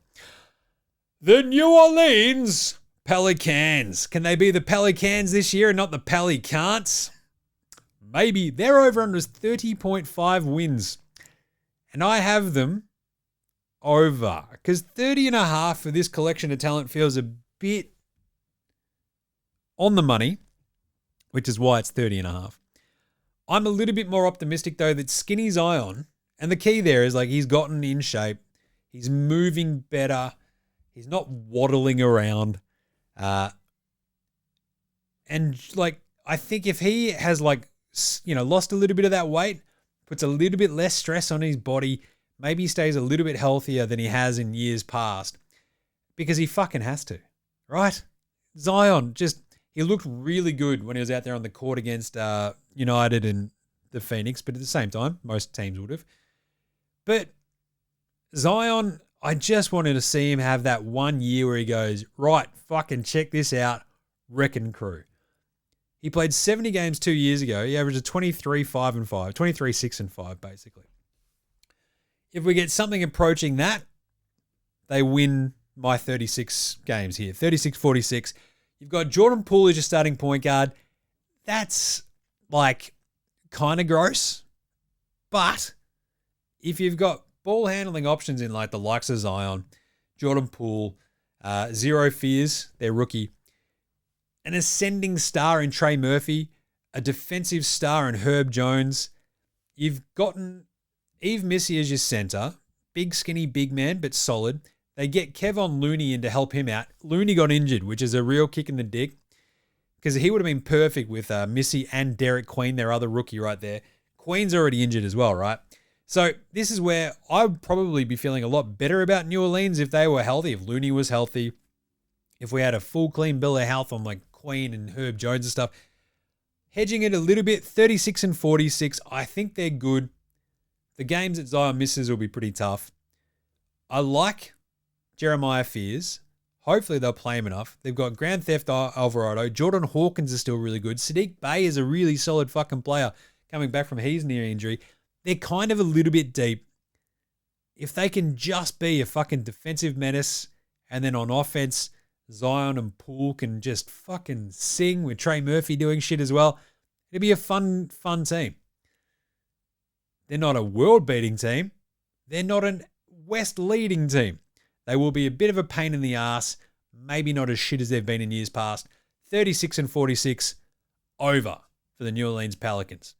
The New Orleans Pelicans. Can they be the Pelicans this year and not the Pelicans? Maybe. Their over-under is 30.5 wins. And I have them over. Because 30.5 for this collection of talent feels a bit on the money, which is why it's 30.5. I'm a little bit more optimistic, though, that Skinny Zion, and the key there is, like, he's gotten in shape. He's moving better. He's not waddling around. And, like, I think if he has, like, lost a little bit of that weight, puts a little bit less stress on his body, maybe he stays a little bit healthier than he has in years past, because he fucking has to, right? Zion, he looked really good when he was out there on the court against United and the Phoenix, but at the same time, most teams would have. But Zion, I just wanted to see him have that 1 year where he goes, right, fucking check this out, wrecking crew. He played 70 games 2 years ago. He averaged a 23-5-5, 23-6-5, basically. If we get something approaching that, they win my 36 games here, 36-46. You've got Jordan Poole as your starting point guard. That's, like, kind of gross. But if you've got ball handling options in, like, the likes of Zion, Jordan Poole, zero fears, their rookie, an ascending star in Trey Murphy, a defensive star in Herb Jones. You've gotten Eve Missy as your center, big skinny big man, but solid. They get Kevon Looney in to help him out. Looney got injured, which is a real kick in the dick, because he would have been perfect with Missy and Derek Queen, their other rookie right there. Queen's already injured as well, right? So this is where I would probably be feeling a lot better about New Orleans if they were healthy, if Looney was healthy, if we had a full clean bill of health on, like, Queen and Herb Jones and stuff. Hedging it a little bit, 36-46. I think they're good. The games that Zion misses will be pretty tough. I like Jeremiah Fears. Hopefully they'll play him enough. They've got Grand Theft Alvarado. Jordan Hawkins is still really good. Sadiq Bey is a really solid fucking player coming back from his knee injury. They're kind of a little bit deep. If they can just be a fucking defensive menace, and then on offense, Zion and Poole can just fucking sing with Trey Murphy doing shit as well, it'd be a fun team. They're not a world-beating team. They're not a West-leading team. They will be a bit of a pain in the ass, maybe not as shit as they've been in years past. 36-46, over for the New Orleans Pelicans.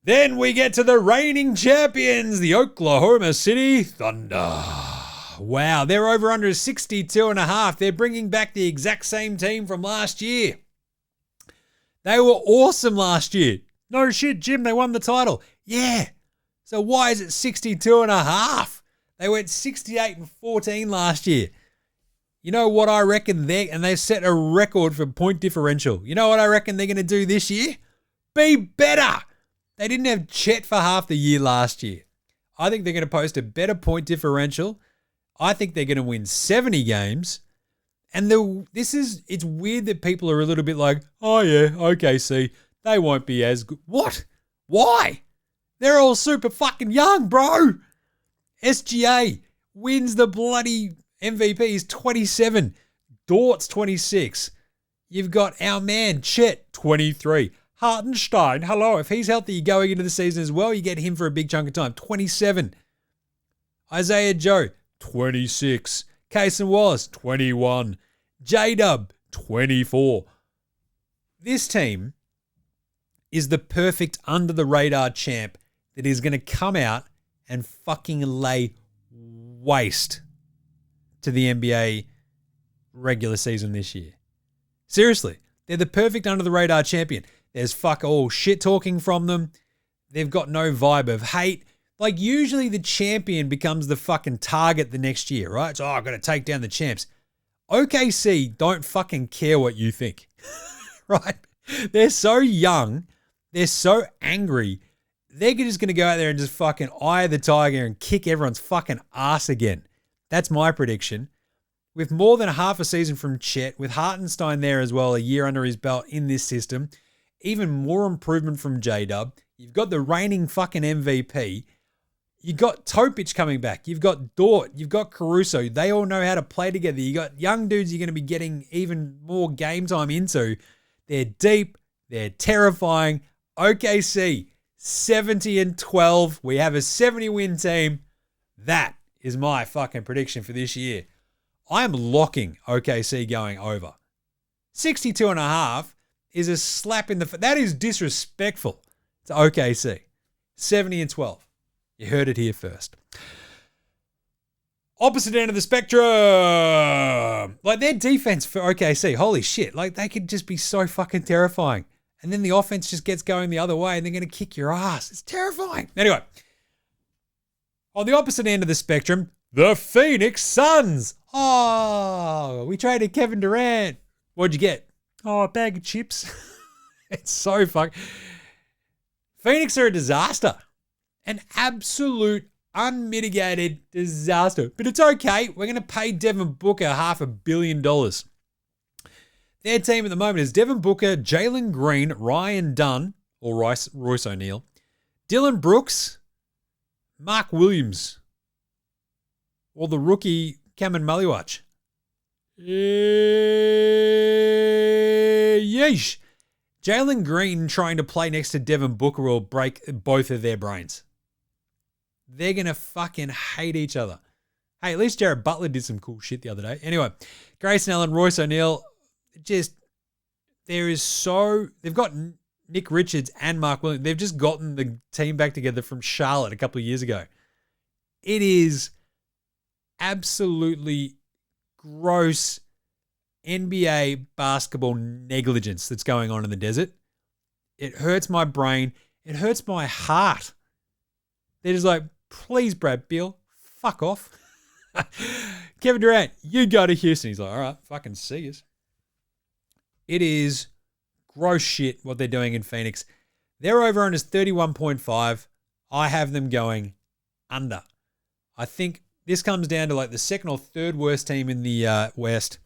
Then we get to the reigning champions, the Oklahoma City Thunder. Wow, their over-under is 62.5. They're bringing back the exact same team from last year. They were awesome last year. No shit, Jim, they won the title. Yeah. So why is it 62.5? They went 68-14 last year. You know what I reckon and they've set a record for point differential. You know what I reckon they're going to do this year? Be better. They didn't have Chet for half the year last year. I think they're going to post a better point differential. I think they're going to win 70 games. And it's weird that people are a little bit like, oh yeah, OKC, they won't be as good. What? Why? They're all super fucking young, bro. SGA wins the bloody MVP. He's 27. Dort's 26. You've got our man, Chet, 23. Hartenstein, hello. If he's healthy going into the season as well, you get him for a big chunk of time. 27. Isaiah Joe, 26. Cason Wallace, 21. J-Dub, 24. This team is the perfect under-the-radar champ that is going to come out and fucking lay waste to the NBA regular season this year. Seriously, they're the perfect under-the-radar champion. There's fuck all shit talking from them. They've got no vibe of hate. Like, usually the champion becomes the fucking target the next year, right? So, I've got to take down the champs. OKC don't fucking care what you think, right? They're so young. They're so angry. They're just going to go out there and just fucking eye the tiger and kick everyone's fucking ass again. That's my prediction. With more than half a season from Chet, with Hartenstein there as well, a year under his belt in this system, even more improvement from J-Dub. You've got the reigning fucking MVP. You've got Topic coming back. You've got Dort. You've got Caruso. They all know how to play together. You got young dudes you're going to be getting even more game time into. They're deep. They're terrifying. OKC, 70-12. We have a 70-win team. That is my fucking prediction for this year. I'm locking OKC going over. 62.5 is a slap in the face. That is disrespectful to OKC. 70-12. You heard it here first. Opposite end of the spectrum. Like, their defense for OKC, holy shit. Like, they could just be so fucking terrifying. And then the offense just gets going the other way and they're going to kick your ass. It's terrifying. Anyway, on the opposite end of the spectrum, the Phoenix Suns. Oh, we traded Kevin Durant. What'd you get? Oh, a bag of chips. It's so fucking... Phoenix are a disaster. An absolute unmitigated disaster. But it's okay. We're going to pay Devin Booker $500 million. Their team at the moment is Devin Booker, Jalen Green, Ryan Dunn, or Royce O'Neal, Dylan Brooks, Mark Williams, or the rookie Cameron Maliwach. Yeesh. Jalen Green trying to play next to Devin Booker will break both of their brains. They're going to fucking hate each other. Hey, at least Jared Butler did some cool shit the other day. Anyway, Grayson Allen, Royce O'Neal, they've got Nick Richards and Mark Williams. They've just gotten the team back together from Charlotte a couple of years ago. It is absolutely gross NBA basketball negligence that's going on in the desert. It hurts my brain. It hurts my heart. They're just like, please, Brad Beal, fuck off. Kevin Durant, you go to Houston. He's like, all right, fucking see us. It is gross shit what they're doing in Phoenix. Their over-under is 31.5. I have them going under. I think this comes down to like the second or third worst team in the West.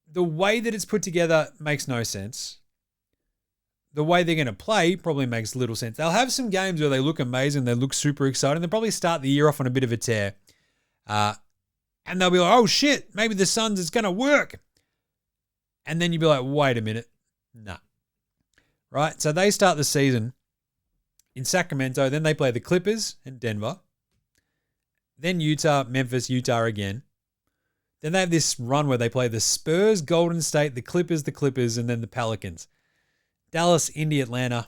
The way that it's put together makes no sense. The way they're going to play probably makes little sense. They'll have some games where they look amazing. They look super exciting. They'll probably start the year off on a bit of a tear. And they'll be like, oh shit, maybe the Suns is going to work. And then you'll be like, wait a minute. Nah. Right? So they start the season in Sacramento. Then they play the Clippers and Denver. Then Utah, Memphis, Utah again. Then they have this run where they play the Spurs, Golden State, the Clippers, and then the Pelicans. Dallas, Indy, Atlanta.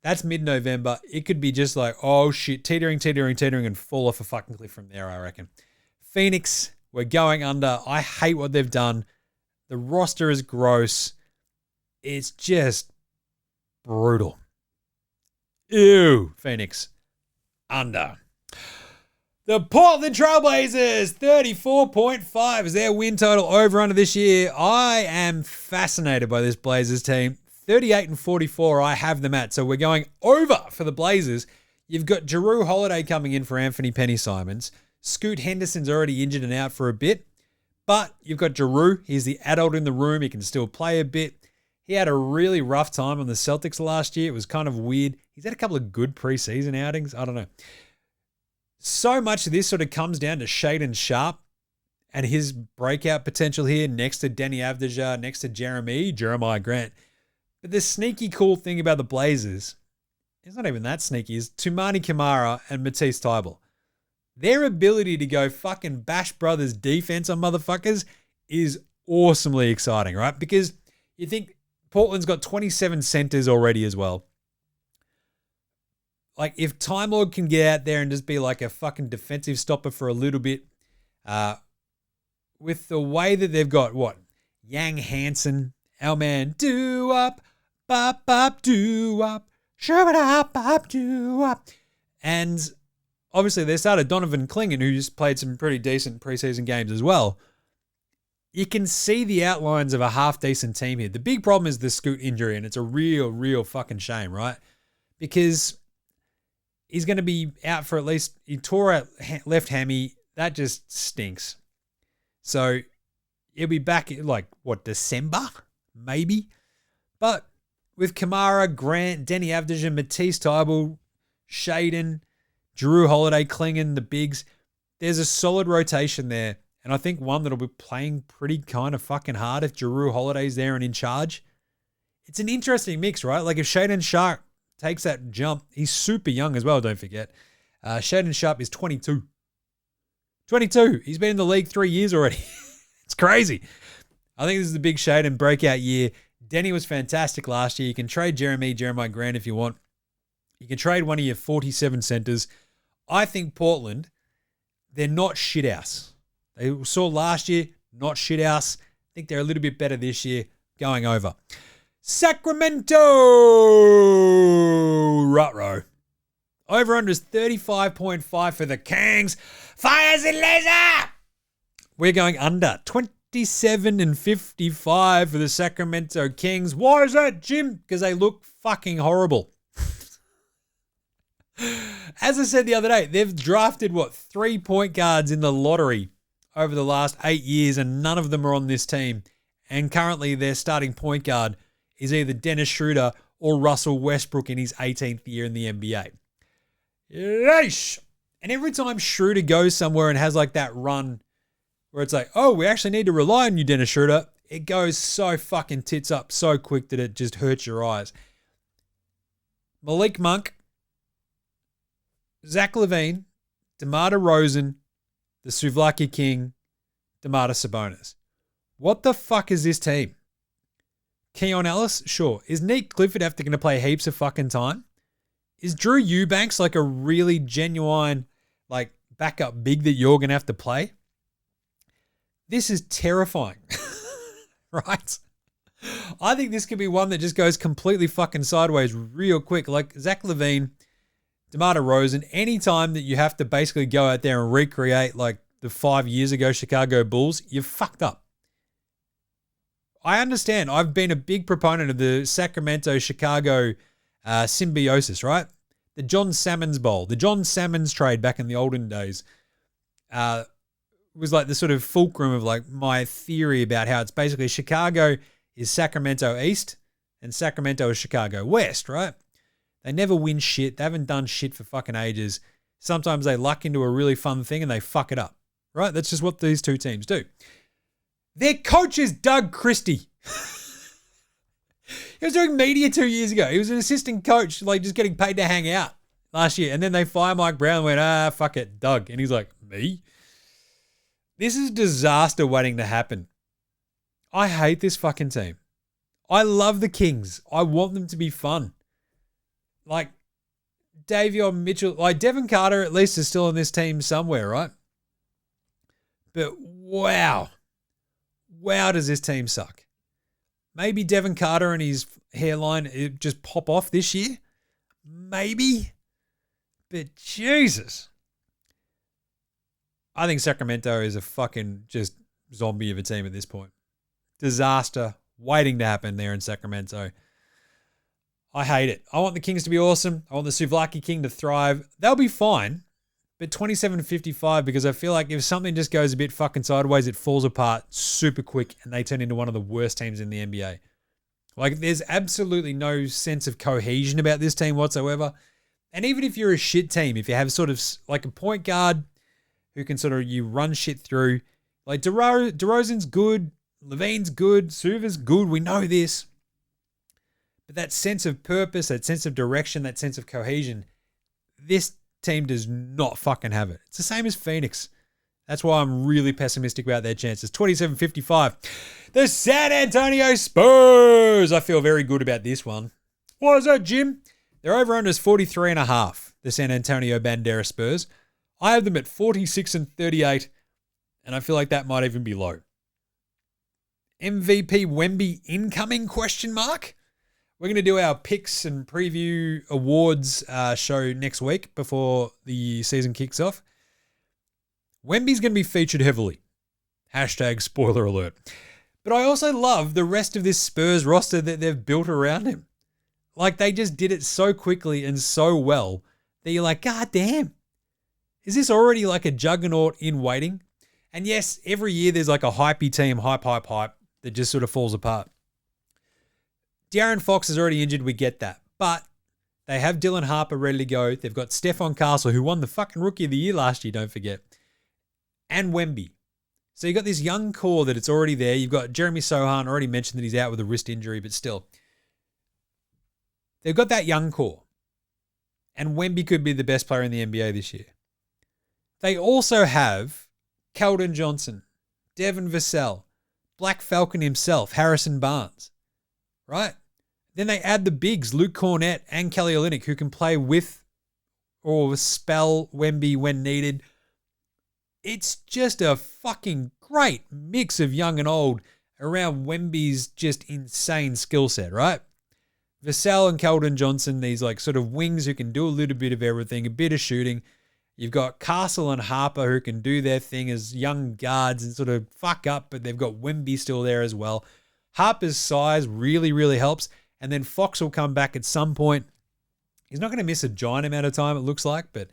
That's mid-November. It could be just like, oh shit, teetering, and fall off a fucking cliff from there, I reckon. Phoenix, we're going under. I hate what they've done. The roster is gross. It's just brutal. Ew, Phoenix. Under. The Portland Trailblazers, 34.5 is their win total over under this year. I am fascinated by this Blazers team. 38-44, I have them at. So we're going over for the Blazers. You've got Jrue Holiday coming in for Anthony Penny-Simons. Scoot Henderson's already injured and out for a bit. But you've got Jrue. He's the adult in the room. He can still play a bit. He had a really rough time on the Celtics last year. It was kind of weird. He's had a couple of good preseason outings. I don't know. So much of this sort of comes down to Shaedon Sharpe and his breakout potential here next to Denny Avdija, next to Jeremiah Grant. But the sneaky cool thing about the Blazers, it's not even that sneaky, is Toumani Camara and Matisse Thybulle. Their ability to go fucking Bash Brothers defense on motherfuckers is awesomely exciting, right? Because you think Portland's got 27 centers already as well. Like, if Time Lord can get out there and just be like a fucking defensive stopper for a little bit, with the way that they've got, Yang Hansen, our man, do-up, bop, do-up, shabba bop, do-up. And obviously they started Donovan Clingan, who just played some pretty decent preseason games as well. You can see the outlines of a half-decent team here. The big problem is the Scoot injury, and it's a real fucking shame, right? Because he's going to be out for at least, he tore out left hammy. That just stinks. So he'll be back in December? Maybe. But with Kamara, Grant, Denny Avdija, Matisse Thybulle, Shaedon, Jrue Holiday, Clingan, the bigs, there's a solid rotation there. And I think one that'll be playing pretty kind of fucking hard if Jrue Holiday's there and in charge. It's an interesting mix, right? Like if Shaedon Sharpe takes that jump, he's super young as well, don't forget. Shaden Sharp is 22. 22. He's been in the league 3 years already. It's crazy. I think this is the big Shaden breakout year. Denny was fantastic last year. You can trade Jeremiah Grant if you want. You can trade one of your 47 centers. I think Portland, they're not shithouse. They saw last year, not shithouse. I think they're a little bit better this year. Going over. Sacramento! Ruh-roh. Over-under is 35.5 for the Kangs. Fires and laser! We're going under. 27 and 55 for the Sacramento Kings. Why is that, Jim? Because they look fucking horrible. As I said the other day, they've drafted, 3 point guards in the lottery over the last 8 years, and none of them are on this team. And currently their starting point guard is either Dennis Schroeder or Russell Westbrook in his 18th year in the NBA. Yeesh. And every time Schroeder goes somewhere and has like that run where it's like, oh, we actually need to rely on you, Dennis Schroeder, it goes so fucking tits up so quick that it just hurts your eyes. Malik Monk, Zach LaVine, DeMar DeRozan, the Souvlaki King, Domantas Sabonis. What the fuck is this team? Keon Ellis? Sure. Is Nate Clifford after going to play heaps of fucking time? Is Drew Eubanks like a really genuine like backup big that you're going to have to play? This is terrifying. Right? I think this could be one that just goes completely fucking sideways real quick. Like Zach LaVine, DeMar DeRozan, anytime that you have to basically go out there and recreate like the 5 years ago Chicago Bulls, you're fucked up. I understand. I've been a big proponent of the Sacramento-Chicago symbiosis, right? The John Salmons Bowl, the John Salmons trade back in the olden days was like the sort of fulcrum of like my theory about how it's basically Chicago is Sacramento East and Sacramento is Chicago West, right? They never win shit. They haven't done shit for fucking ages. Sometimes they luck into a really fun thing and they fuck it up, right? That's just what these two teams do. Their coach is Doug Christie. He was doing media 2 years ago. He was an assistant coach, like just getting paid to hang out last year. And then they fire Mike Brown and went, fuck it, Doug. And he's like, me? This is disaster waiting to happen. I hate this fucking team. I love the Kings. I want them to be fun. Like, Davion Mitchell, like Devin Carter at least is still on this team somewhere, right? But wow. Wow, does this team suck. Maybe Devin Carter and his hairline just pop off this year. Maybe. But Jesus. I think Sacramento is a fucking just zombie of a team at this point. Disaster waiting to happen there in Sacramento. I hate it. I want the Kings to be awesome. I want the Souvlaki King to thrive. They'll be fine. But 27-55, because I feel like if something just goes a bit fucking sideways, it falls apart super quick and they turn into one of the worst teams in the NBA. Like, there's absolutely no sense of cohesion about this team whatsoever. And even if you're a shit team, if you have sort of like a point guard who can sort of you run shit through, like DeRozan's good, Levine's good, Suva's good, we know this. But that sense of purpose, that sense of direction, that sense of cohesion, this team does not fucking have it. It's the same as Phoenix. That's why I'm really pessimistic about their chances. 27-55. The San Antonio Spurs. I feel very good about this one. What is that, Jim? Their over-under is 43.5, the San Antonio Banderas Spurs. I have them at 46-38, and I feel like that might even be low. MVP Wemby incoming, question mark? We're going to do our picks and preview awards show next week before the season kicks off. Wemby's going to be featured heavily. Hashtag spoiler alert. But I also love the rest of this Spurs roster that they've built around him. Like, they just did it so quickly and so well that you're like, God damn. Is this already like a juggernaut in waiting? And yes, every year there's like a hypey team, hype, that just sort of falls apart. De'Aaron Fox is already injured, we get that. But they have Dylan Harper ready to go. They've got Stephon Castle, who won the fucking Rookie of the Year last year, don't forget. And Wemby. So you've got this young core that it's already there. You've got Jeremy Sohan, already mentioned that he's out with a wrist injury, but still. They've got that young core. and Wemby could be the best player in the NBA this year. They also have Keldon Johnson, Devin Vassell, Black Falcon himself, Harrison Barnes, right? Then they add the bigs, Luke Cornett and Kelly Olynyk, who can play with or spell Wemby when needed. It's just a fucking great mix of young and old around Wemby's just insane skill set, right? Vassell and Keldon Johnson, these like sort of wings who can do a little bit of everything, a bit of shooting. You've got Castle and Harper who can do their thing as young guards and sort of fuck up, but they've got Wemby still there as well. Harper's size really, really helps. And then Fox will come back at some point. He's not going to miss a giant amount of time, it looks like, but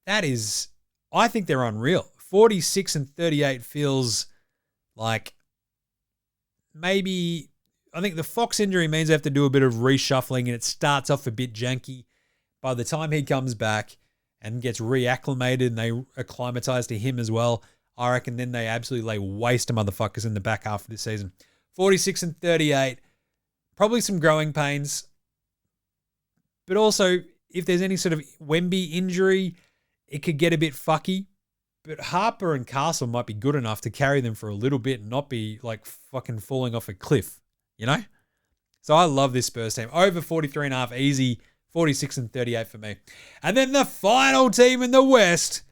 that is, I think they're unreal. 46 and 38 feels like maybe, I think the Fox injury means they have to do a bit of reshuffling and it starts off a bit janky. By the time he comes back and gets reacclimated and they acclimatize to him as well, I reckon then they absolutely lay waste to motherfuckers in the back half of this season. 46 and 38, probably some growing pains. But also, if there's any sort of Wemby injury, it could get a bit fucky. But Harper and Castle might be good enough to carry them for a little bit and not be like fucking falling off a cliff, you know? So I love this Spurs team. Over 43.5, easy. 46 and 38 for me. And then the final team in the West,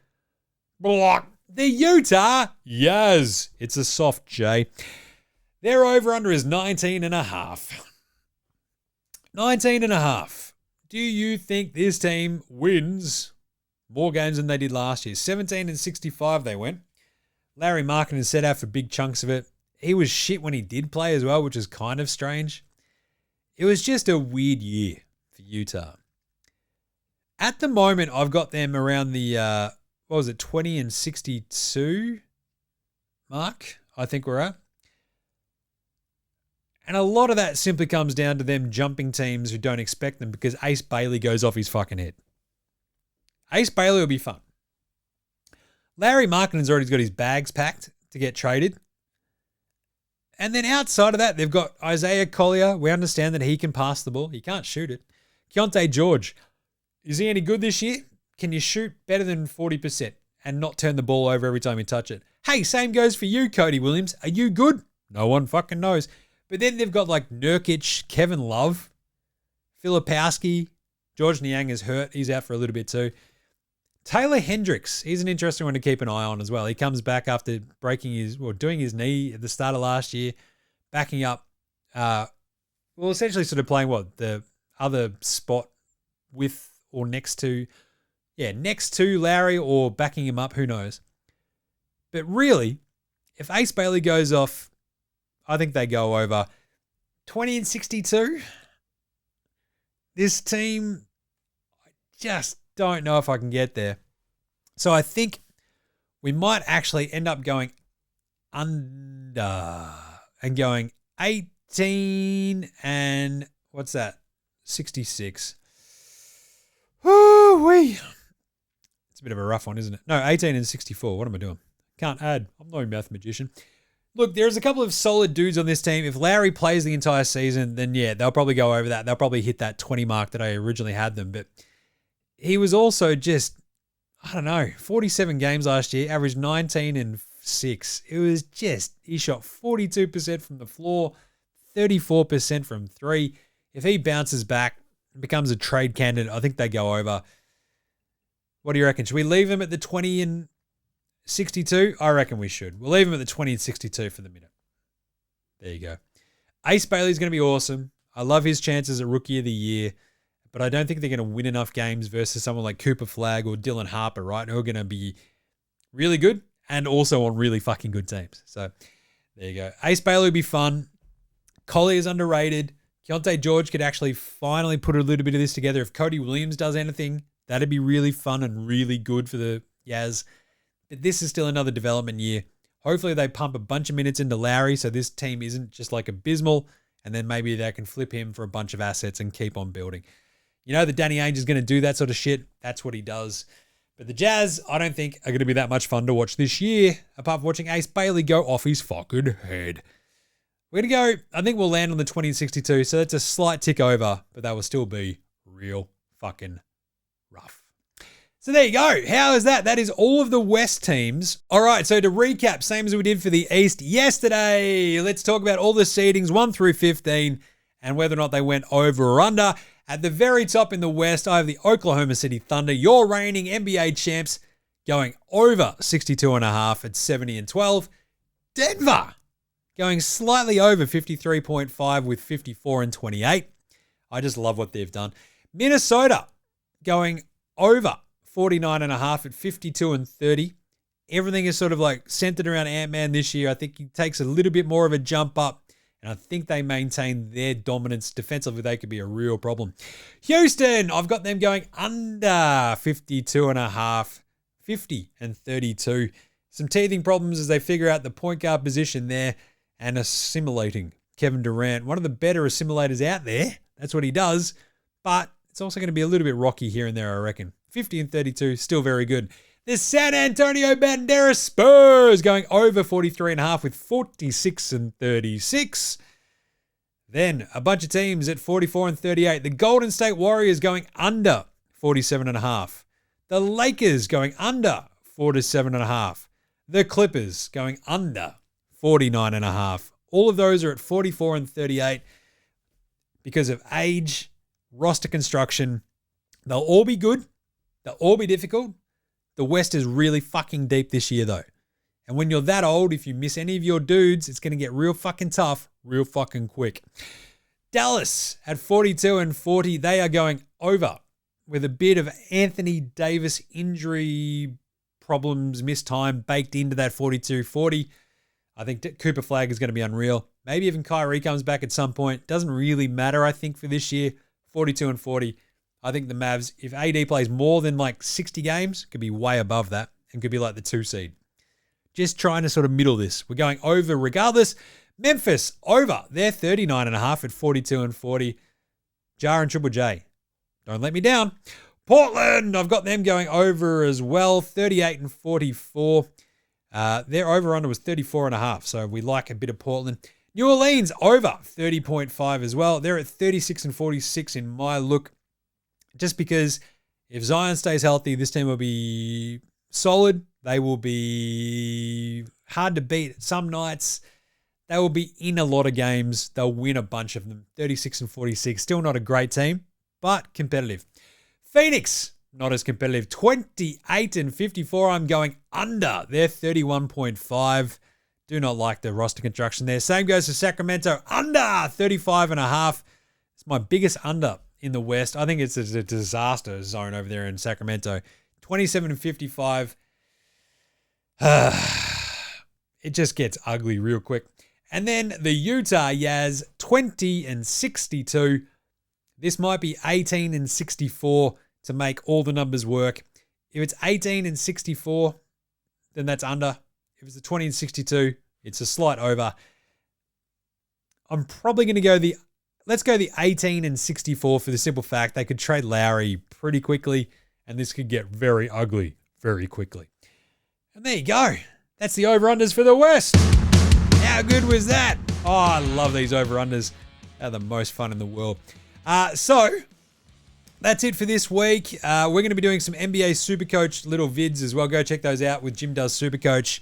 the Utah Jazz. It's a soft J. Their over-under is 19.5. 19.5. Do you think this team wins more games than they did last year? 17 and 65 they went. Larry Markkinen set out for big chunks of it. He was shit when he did play as well, which is kind of strange. It was just a weird year for Utah. At the moment, I've got them around the, 20 and 62 mark, I think we're at. And a lot of that simply comes down to them jumping teams who don't expect them because Ace Bailey goes off his fucking head. Ace Bailey will be fun. Larry Markkinen's already got his bags packed to get traded. And then outside of that, they've got Isaiah Collier. We understand that he can pass the ball. He can't shoot it. Keontae George. Is he any good this year? Can you shoot better than 40% and not turn the ball over every time you touch it? Hey, same goes for you, Cody Williams. Are you good? No one fucking knows. But then they've got like Nurkic, Kevin Love, Filipowski, George Niang is hurt. He's out for a little bit too. Taylor Hendricks, he's an interesting one to keep an eye on as well. He comes back after doing his knee at the start of last year, backing up, essentially sort of playing the other spot with or next to Larry or backing him up, who knows. But really, if Ace Bailey goes off, I think they go over 20 and 62. This team, I just don't know if I can get there. So I think we might actually end up going under and going 18 and 66. Woo-wee. It's a bit of a rough one, isn't it? No, 18 and 64. What am I doing? Can't add. I'm no math magician. Look, there's a couple of solid dudes on this team. If Larry plays the entire season, then yeah, they'll probably go over that. They'll probably hit that 20 mark that I originally had them. But he was also just, 47 games last year, averaged 19 and 6. It was just, he shot 42% from the floor, 34% from 3. If he bounces back and becomes a trade candidate, I think they go over. What do you reckon? Should we leave him at the 20 and 62? I reckon we should. We'll leave him at the 20 and 62 for the minute. There you go. Ace Bailey's going to be awesome. I love his chances at Rookie of the Year, but I don't think they're going to win enough games versus someone like Cooper Flagg or Dylan Harper, right? Who are going to be really good and also on really fucking good teams. So there you go. Ace Bailey will be fun. Collier is underrated. Keontae George could actually finally put a little bit of this together. If Cody Williams does anything, that'd be really fun and really good for the Jazz. But this is still another development year. Hopefully they pump a bunch of minutes into Lowry so this team isn't just like abysmal, and then maybe they can flip him for a bunch of assets and keep on building. You know that Danny Ainge is going to do that sort of shit. That's what he does. But the Jazz, I don't think, are going to be that much fun to watch this year, apart from watching Ace Bailey go off his fucking head. We're going to go, I think we'll land on the 20 and 62, so that's a slight tick over, but that will still be real fucking Rough. So there you go. How is that? That is all of the West teams. All right, so to recap, same as we did for the East yesterday, let's talk about all the seedings 1 through 15 and whether or not they went over or under. At the very top in the West, I have the Oklahoma City Thunder, your reigning NBA champs, going over 62.5 at 70-12. Denver going slightly over 53.5 with 54-28. I just love what they've done. Minnesota going over 49.5 at 52-30. Everything is sort of like centered around Ant-Man this year. I think he takes a little bit more of a jump up, and I think they maintain their dominance defensively. They could be a real problem. Houston, I've got them going under 52.5, 50-32. Some teething problems as they figure out the point guard position there and assimilating Kevin Durant. One of the better assimilators out there. That's what he does. But it's also going to be a little bit rocky here and there, I reckon. 50-32, still very good. The San Antonio Banderas Spurs going over 43.5 with 46-36. Then a bunch of teams at 44-38. The Golden State Warriors going under 47.5. The Lakers going under 47.5. The Clippers going under 49.5. All of those are at 44-38 because of age, roster construction. They'll all be good. They'll all be difficult. The West is really fucking deep this year, though. And when you're that old, if you miss any of your dudes, it's going to get real fucking tough, real fucking quick. Dallas at 42-40. They are going over with a bit of Anthony Davis injury problems, missed time, baked into that 42-40. I think Cooper Flag is going to be unreal. Maybe even Kyrie comes back at some point. Doesn't really matter, I think, for this year. 42-40. I think the Mavs, if AD plays more than like 60 games, could be way above that and could be like the 2 seed. Just trying to sort of middle this. We're going over regardless. Memphis, over. They're 39.5 at 42-40. Jar and Triple J, don't let me down. Portland, I've got them going over as well. 38-44. Their over-under was 34.5, so we like a bit of Portland. New Orleans, over 30.5 as well. They're at 36-46 in my look. Just because if Zion stays healthy, this team will be solid. They will be hard to beat some nights. They will be in a lot of games. They'll win a bunch of them. 36-46. Still not a great team, but competitive. Phoenix, not as competitive. 28-54. I'm going under. They're 31.5. Do not like the roster construction there. Same goes for Sacramento. Under 35.5. It's my biggest under in the West. I think it's a disaster zone over there in Sacramento. 27-55. It just gets ugly real quick. And then the Utah Jazz, 20-62. This might be 18-64 to make all the numbers work. If it's 18-64, then that's under. If it's a 20-62, it's a slight over. I'm probably going to go let's go the 18-64 for the simple fact they could trade Lowry pretty quickly, and this could get very ugly very quickly. And there you go. That's the over-unders for the West. How good was that? Oh, I love these over-unders. They're the most fun in the world. So, that's it for this week. We're going to be doing some NBA Supercoach little vids as well. Go check those out with Jim Does Supercoach.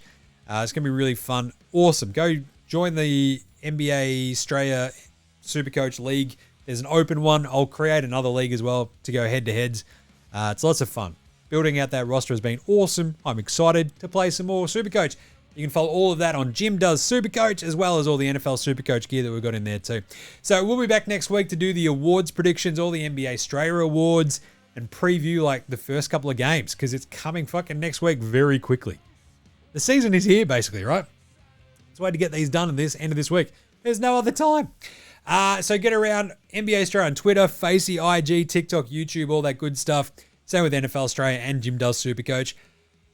It's going to be really fun. Awesome. Go join the NBA Straya Supercoach League. There's an open one. I'll create another league as well to go head-to-heads. It's lots of fun. Building out that roster has been awesome. I'm excited to play some more Supercoach. You can follow all of that on Jim Does Supercoach, as well as all the NFL Supercoach gear that we've got in there too. So we'll be back next week to do the awards predictions, all the NBA Straya awards, and preview like the first couple of games, because it's coming fucking next week very quickly. The season is here, basically, right? It's a way to get these done at this end of this week. There's no other time. So get around NBA Straya on Twitter, Facey, IG, TikTok, YouTube, all that good stuff. Same with NFL Straya and Jim Does Supercoach.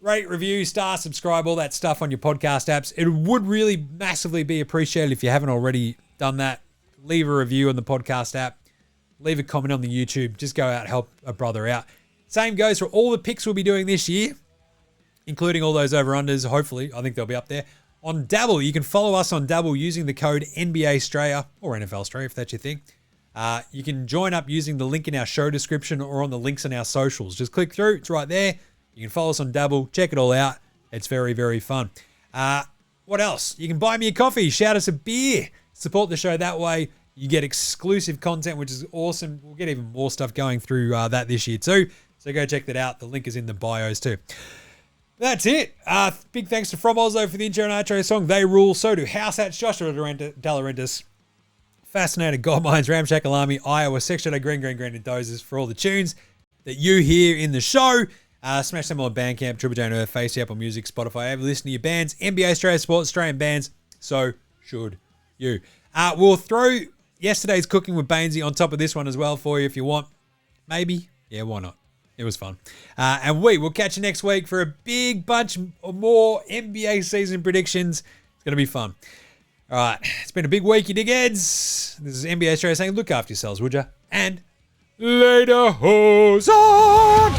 Rate, review, star, subscribe, all that stuff on your podcast apps. It would really massively be appreciated if you haven't already done that. Leave a review on the podcast app. Leave a comment on the YouTube. Just go out and help a brother out. Same goes for all the picks we'll be doing this year, including all those over-unders. Hopefully, I think they'll be up there. On Dabble, you can follow us on Dabble using the code NBA Straya or NFL Straya if that's your thing. You can join up using the link in our show description or on the links in our socials. Just click through. It's right there. You can follow us on Dabble. Check it all out. It's very, very fun. What else? You can buy me a coffee. Shout us a beer. Support the show that way. You get exclusive content, which is awesome. We'll get even more stuff going through that this year too. So go check that out. The link is in the bios too. That's it. Big thanks to From Oslo for the intro and outro song. They rule. So do House Hats, Joshua Dalarentis, Fascinated Godminds, Ramshack Alami, Iowa, Sextrato, Green, and Dozers for all the tunes that you hear in the show. Smash them on Bandcamp, Triple J and Earth, Face Apple Music, Spotify. Ever listen to your bands? NBA Australia Sports, Australian bands. So should you. We'll throw yesterday's Cooking with Bainesy on top of this one as well for you if you want. Maybe. Yeah, why not? It was fun. And we will catch you next week for a big bunch more NBA season predictions. It's going to be fun. All right. It's been a big week, you dickheads. This is NBA Australia saying, look after yourselves, would ya? And later, hose on!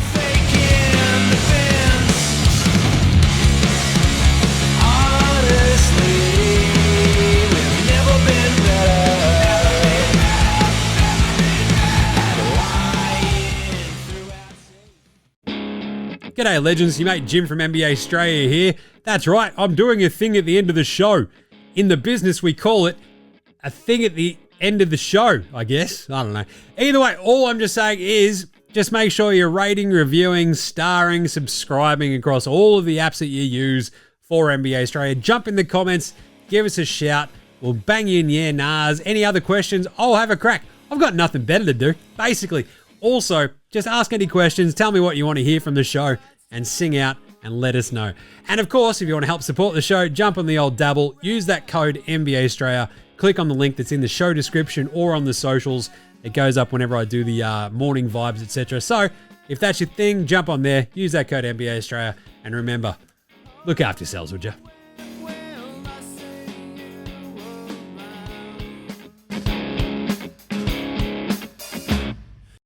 G'day legends, your mate Jim from NBA Straya here. That's right, I'm doing a thing at the end of the show. In the business we call it a thing at the end of the show, I guess. I don't know. Either way, all I'm just saying is just make sure you're rating, reviewing, starring, subscribing across all of the apps that you use for NBA Straya. Jump in the comments, give us a shout. We'll bang you in the air, nahs. Any other questions? I'll have a crack. I've got nothing better to do, basically. Also, just ask any questions, tell me what you want to hear from the show, and sing out and let us know. And of course, if you want to help support the show, jump on the old Dabble, use that code NBA Australia, click on the link that's in the show description or on the socials. It goes up whenever I do the morning vibes, etc. So if that's your thing, jump on there, use that code NBA Australia, and remember, look after yourselves, would you?